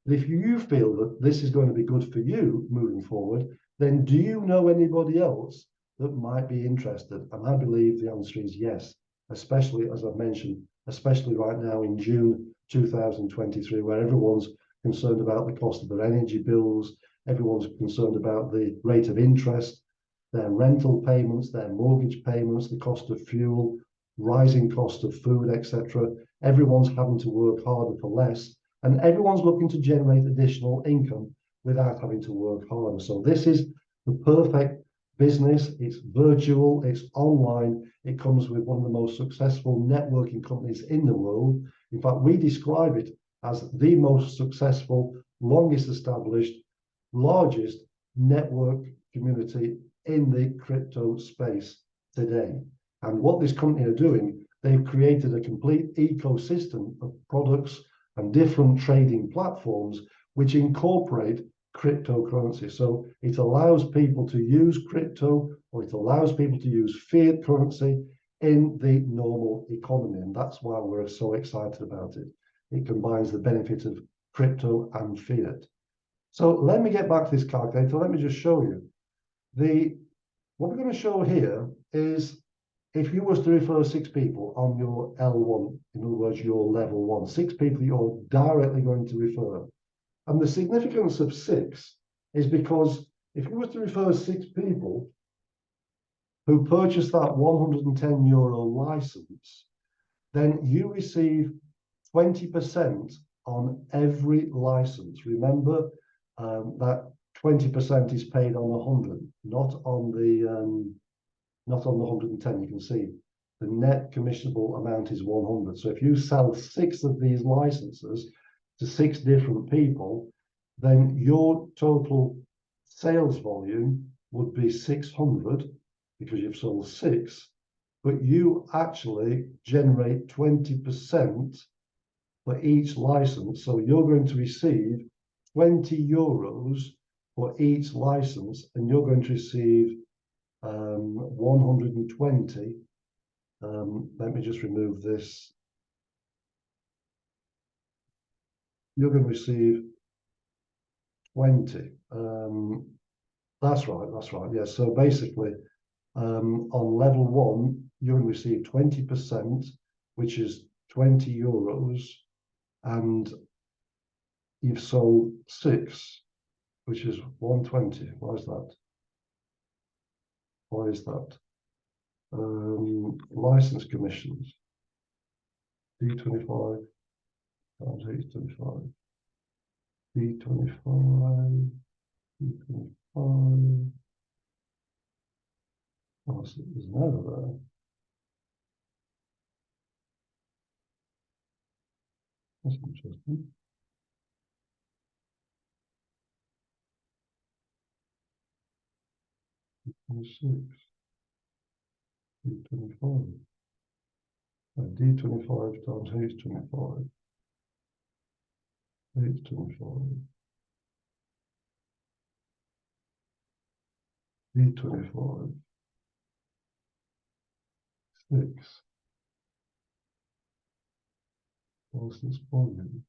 But if you feel that this is going to be good for you moving forward, then do you know anybody else that might be interested? And I believe the answer is yes. especially, as I've mentioned, especially right now in June 2023, where everyone's concerned about the cost of their energy bills, everyone's concerned about the rate of interest, their rental payments, their mortgage payments, the cost of fuel, rising cost of food, etc. Everyone's having to work harder for less, and everyone's looking to generate additional income without having to work harder. So this is the perfect business. It's virtual, it's online, it comes with one of the most successful networking companies in the world. In fact, we describe it as the most successful, longest established, largest network community in the crypto space today. And what this company are doing, they've created a complete ecosystem of products and different trading platforms which incorporate cryptocurrency. So it allows people to use crypto, or it allows people to use fiat currency in the normal economy. And that's why we're so excited about it. It combines the benefit of crypto and fiat. So let me get back to this calculator. Let me just show you. What we're going to show here is if you was to refer 6 people on your L1, in other words, your level 1, 6 people you're directly going to refer. And the significance of 6 is because if you were to refer 6 people who purchase that 110 euro license, then you receive 20% on every license. Remember that 20% is paid on 100, not on the 110. You can see the net commissionable amount is 100. So if you sell 6 of these licenses to 6 different people, then your total sales volume would be 600 because you've sold 6, but you actually generate 20% for each license. So you're going to receive 20 euros for each license, and you're going to receive 120. Let me just remove this. You're going to receive 20. That's right. Yeah. So basically, on level 1, you're going to receive 20%, which is 20 euros, and you've sold 6, which is 120. Why is that? Why is that? License commissions. D25 times H25. D25. D25. Oh, so there's an error there. That's interesting. D26. D25. D25 times H25. H25. D25. 6. What's this volume?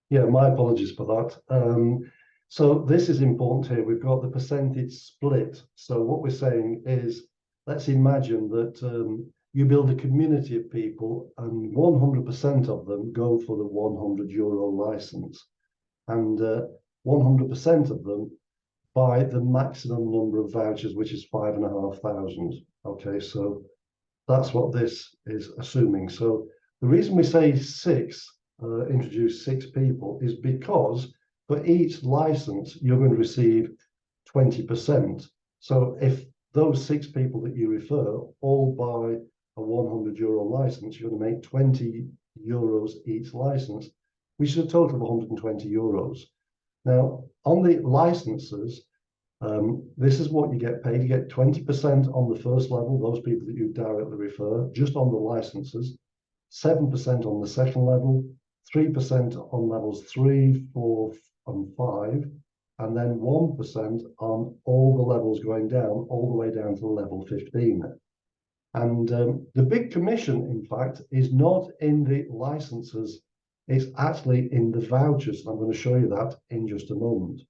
Yeah, my apologies for that. So this is important here. We've got the percentage split. So what we're saying is, let's imagine that you build a community of people and 100% of them go for the 100 euro license, and 100% of them buy the maximum number of vouchers, which is 5,500. Okay, so that's what this is assuming. So the reason we say 6, introduce 6 people, is because for each license you're going to receive 20%. So if those 6 people that you refer all buy a 100 euro license, you're going to make 20 euros each license, which is a total of 120 euros. Now, on the licenses, this is what you get paid. You get 20% on the first level, those people that you directly refer, just on the licenses, 7% on the second level, 3% on levels 3, 4, and 5, and then 1% on all the levels going down, all the way down to level 15. And the big commission, in fact, is not in the licenses, it's actually in the vouchers. I'm going to show you that in just a moment.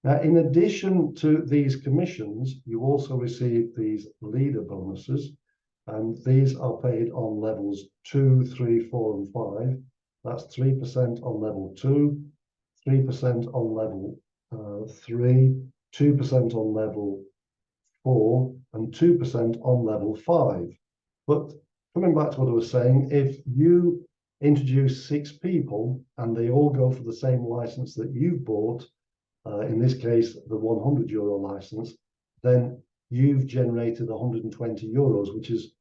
Now, in addition to these commissions, you also receive these leader bonuses, and these are paid on levels 2, 3, 4, and 5. That's 3% on level 2, 3% on level 3, 2% on level 4, and 2% on level 5. But coming back to what I was saying, if you introduce 6 people and they all go for the same license that you've bought, in this case, the €100 license, then you've generated 120 euros, which is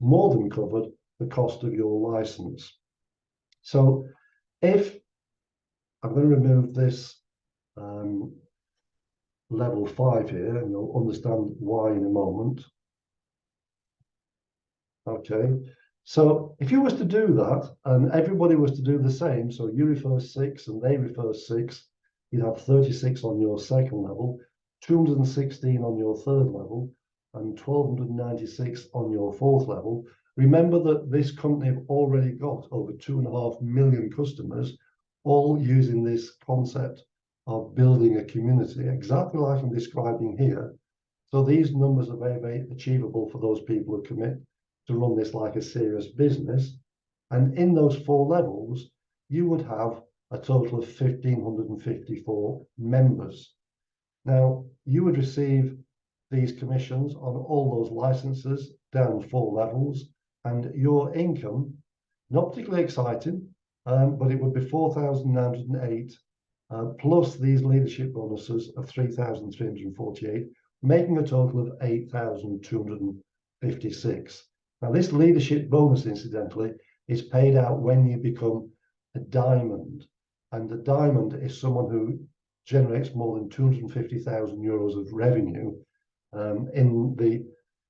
more than covered the cost of your license. So if I'm going to remove this level 5 here, and you'll understand why in a moment. Okay, so if you was to do that, and everybody was to do the same, so you refer 6 and they refer 6, you'd have 36 on your second level, 216 on your third level, and 1,296 on your fourth level. Remember that this company have already got over 2.5 million customers, all using this concept of building a community, exactly like I'm describing here. So these numbers are very, very achievable for those people who commit to run this like a serious business. And in those 4 levels, you would have a total of 1,554 members. Now, you would receive these commissions on all those licenses down 4 levels, and your income, not particularly exciting, but it would be 4,908 plus these leadership bonuses of 3,348, making a total of 8,256. Now, this leadership bonus, incidentally, is paid out when you become a diamond. And a diamond is someone who generates more than 250,000 euros of revenue in the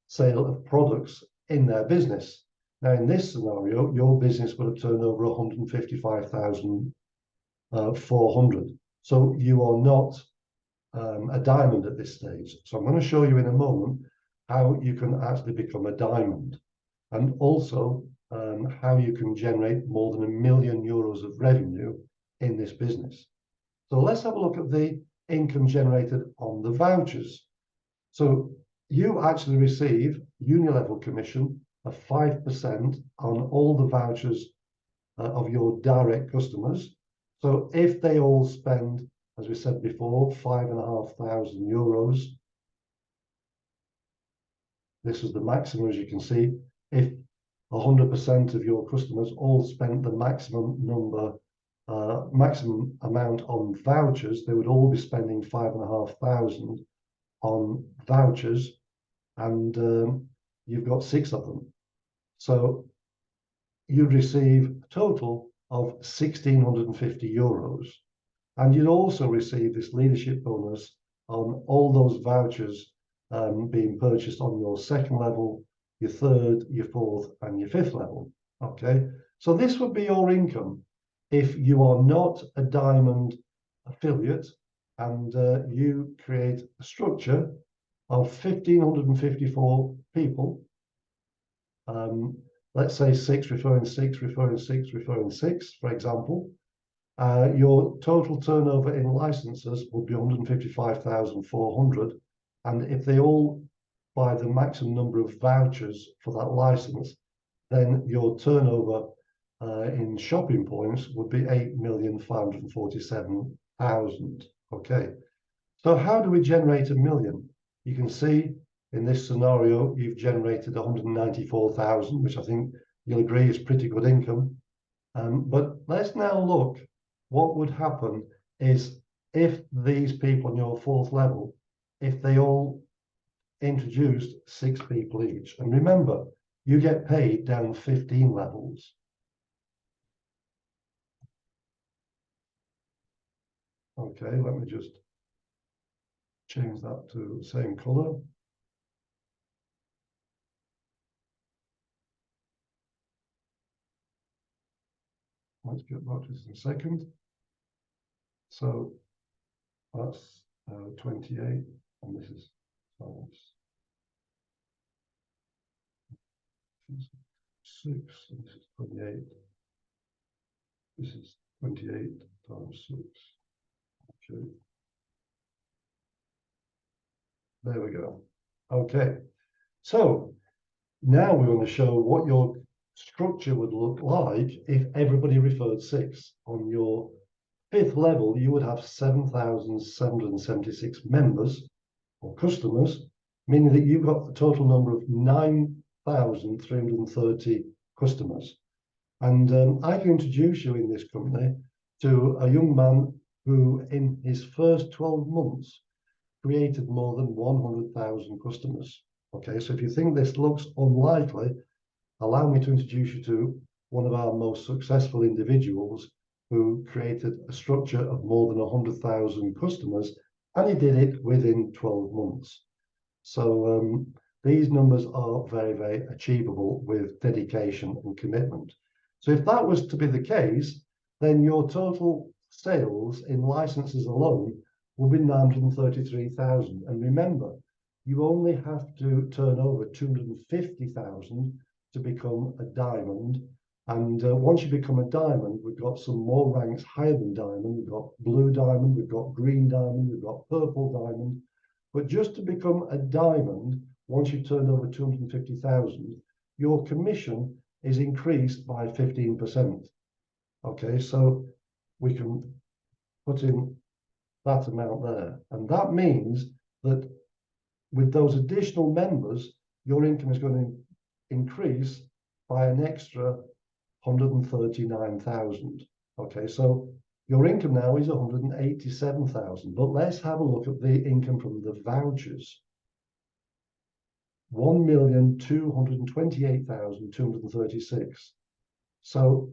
sale of products in their business. Now, in this scenario, your business would have turned over 155,400. So you are not a diamond at this stage. So I'm going to show you in a moment how you can actually become a diamond, and also how you can generate more than €1 million of revenue in this business. So let's have a look at the income generated on the vouchers. So you actually receive uni-level commission of 5% on all the vouchers of your direct customers. So if they all spend, as we said before, 5,500 euros, this is the maximum, as you can see. If 100% of your customers all spent the maximum amount on vouchers, they would all be spending 5,500 on vouchers, and you've got 6 of them. So you'd receive a total of 1,650 euros. And you'd also receive this leadership bonus on all those vouchers being purchased on your second level, your third, your fourth, and your fifth level. Okay, so this would be your income if you are not a diamond affiliate, and you create a structure of 1,554 people. Let's say 6 referring 6, referring 6, referring 6, for example. Your total turnover in licenses would be 155,400. And if they all buy the maximum number of vouchers for that license, then your turnover in shopping points would be 8,547,000. Okay, so how do we generate $1 million? You can see in this scenario, you've generated 194,000, which I think you'll agree is pretty good income. But let's now look what would happen is if these people on your fourth level, if they all introduced 6 people each. And remember, you get paid down 15 levels. Okay, let me just change that to the same color. Let's get back to this in a second. So that's 28, and this is 12. 6, and this is 28. This is 28 times 6. Okay. There we go. Okay. So now we want to show what your structure would look like if everybody referred 6. On your 5th level, you would have 7,776 members or customers, meaning that you've got a total number of 9,330 customers. And I can introduce you in this company to a young man who, in his first 12 months, created more than 100,000 customers. Okay, so if you think this looks unlikely, allow me to introduce you to one of our most successful individuals who created a structure of more than 100,000 customers, and he did it within 12 months. So these numbers are very, very achievable with dedication and commitment. So if that was to be the case, then your total sales in licenses alone will be 933,000. And remember, you only have to turn over 250,000 to become a diamond. And once you become a diamond, we've got some more ranks higher than diamond. We've got blue diamond, we've got green diamond, we've got purple diamond. But just to become a diamond, once you've turned over 250,000, your commission is increased by 15%. Okay, so we can put in that amount there. And that means that with those additional members, your income is going to increase by an extra 139,000. Okay, so your income now is 187,000. But let's have a look at the income from the vouchers. 1,228,236. So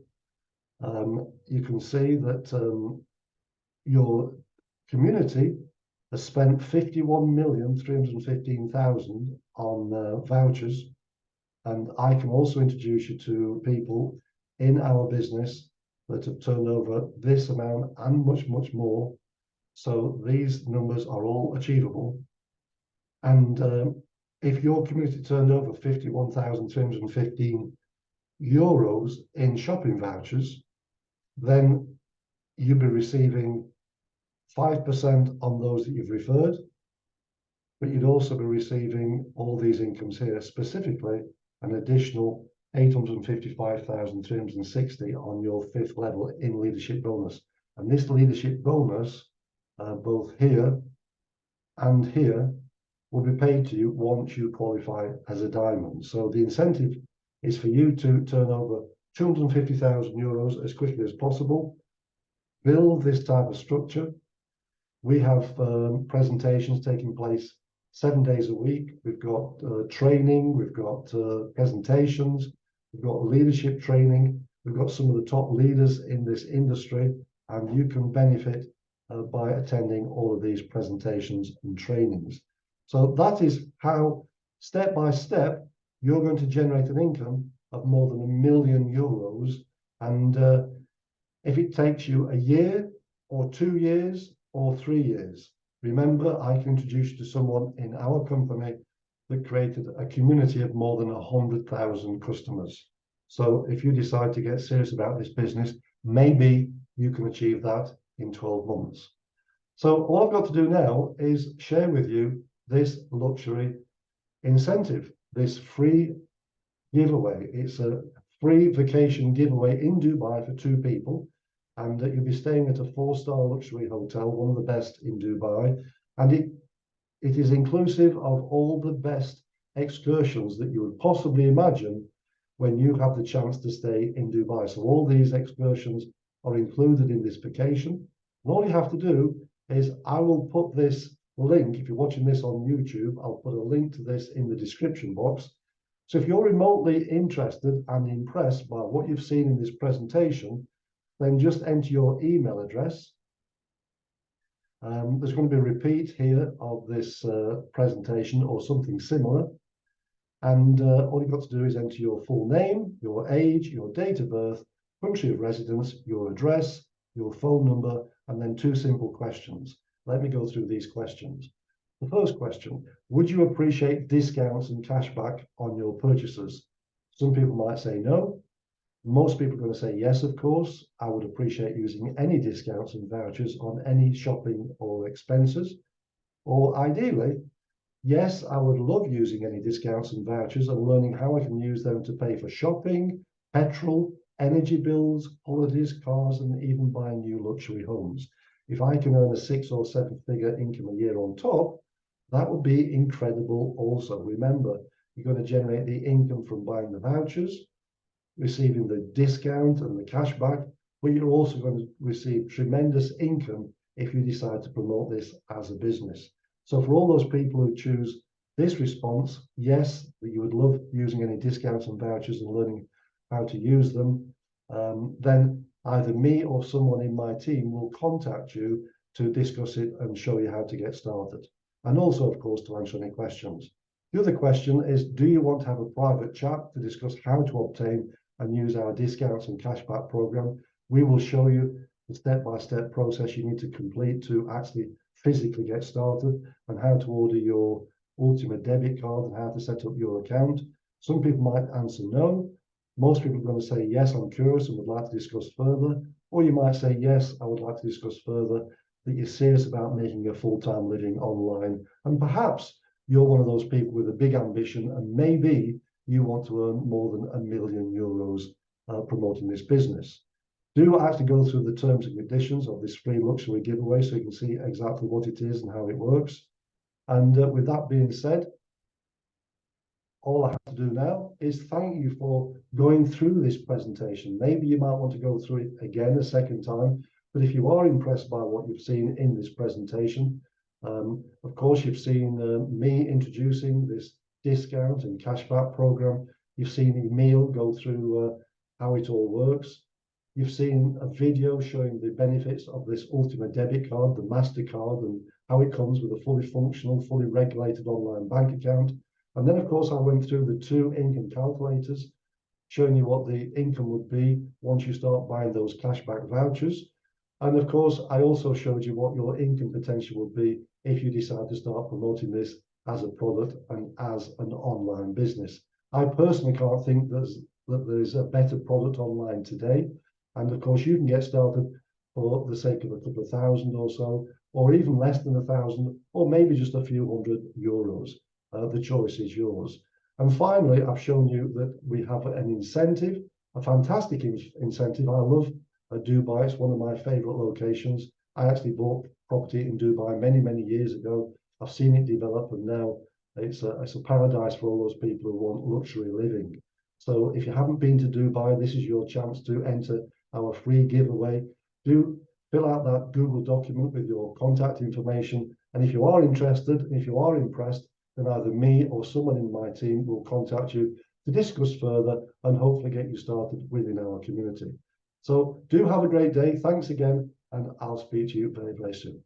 you can see that your community has spent 51,315,000 on vouchers. And I can also introduce you to people in our business that have turned over this amount and much, much more. So these numbers are all achievable. And if your community turned over 51,315 euros in shopping vouchers, then you'll be receiving 5% on those that you've referred, but you'd also be receiving all these incomes here, specifically an additional 855,360 on your 5th level in leadership bonus. And this leadership bonus, both here and here, will be paid to you once you qualify as a diamond. So the incentive is for you to turn over 250,000 euros as quickly as possible, build this type of structure. We have presentations taking place 7 days a week. We've got training, we've got presentations, we've got leadership training, we've got some of the top leaders in this industry, and you can benefit by attending all of these presentations and trainings. So that is how, step by step, you're going to generate an income of more than €1 million. And if it takes you a year or 2 years or 3 years, remember, I can introduce you to someone in our company that created a community of more than 100,000 customers. So if you decide to get serious about this business, maybe you can achieve that in 12 months. So all I've got to do now is share with you this luxury incentive, this free giveaway. It's a free vacation giveaway in Dubai for 2 people. And you'll be staying at a 4-star luxury hotel, one of the best in Dubai. And it is inclusive of all the best excursions that you would possibly imagine when you have the chance to stay in Dubai. So all these excursions are included in this vacation. And all you have to do is, I will put this link, if you're watching this on YouTube, I'll put a link to this in the description box. So if you're remotely interested and impressed by what you've seen in this presentation, then just enter your email address. There's going to be a repeat here of this presentation or something similar. And all you've got to do is enter your full name, your age, your date of birth, country of residence, your address, your phone number, and then 2 simple questions. Let me go through these questions. The first question: would you appreciate discounts and cashback on your purchases? Some people might say no. Most people are going to say yes, of course. I would appreciate using any discounts and vouchers on any shopping or expenses. Or ideally, yes, I would love using any discounts and vouchers and learning how I can use them to pay for shopping, petrol, energy bills, holidays, cars, and even buying new luxury homes. If I can earn a 6 or 7 figure income a year on top, that would be incredible also. Remember, you're going to generate the income from buying the vouchers, receiving the discount and the cash back, but you're also going to receive tremendous income if you decide to promote this as a business. So for all those people who choose this response, yes, that you would love using any discounts and vouchers and learning how to use them, then either me or someone in my team will contact you to discuss it and show you how to get started. And also, of course, to answer any questions. The other question is, do you want to have a private chat to discuss how to obtain and use our discounts and cashback program? We will show you the step-by-step process you need to complete to actually physically get started, and how to order your Ultima debit card and how to set up your account. Some people might answer no. Most people are going to say yes, I'm curious and would like to discuss further. Or you might say yes, I would like to discuss further, that you're serious about making a full-time living online. And perhaps you're one of those people with a big ambition, and maybe you want to earn more than €1 million promoting this business. Do actually go through the terms and conditions of this free luxury giveaway so you can see exactly what it is and how it works. And with that being said, all I have to do now is thank you for going through this presentation. Maybe you might want to go through it again a second time, but if you are impressed by what you've seen in this presentation, of course, you've seen me introducing this discount and cashback program. You've seen Emil go through how it all works. You've seen a video showing the benefits of this Ultima debit card, the Mastercard, and how it comes with a fully functional, fully regulated online bank account. And then, of course, I went through the 2 income calculators, showing you what the income would be once you start buying those cashback vouchers. And of course, I also showed you what your income potential would be if you decide to start promoting this as a product and as an online business. I personally can't think that there's a better product online today. And of course, you can get started for the sake of a couple of thousand or so, or even less than 1,000, or maybe just a few €100. The choice is yours. And finally, I've shown you that we have an incentive, a fantastic incentive. I love Dubai. It's one of my favorite locations. I actually bought property in Dubai many, many years ago. I've seen it develop, and now it's a paradise for all those people who want luxury living. So if you haven't been to Dubai, this is your chance to enter our free giveaway. Do fill out that Google document with your contact information. And if you are interested, and if you are impressed, then either me or someone in my team will contact you to discuss further and hopefully get you started within our community. So do have a great day. Thanks again, and I'll speak to you very, very soon.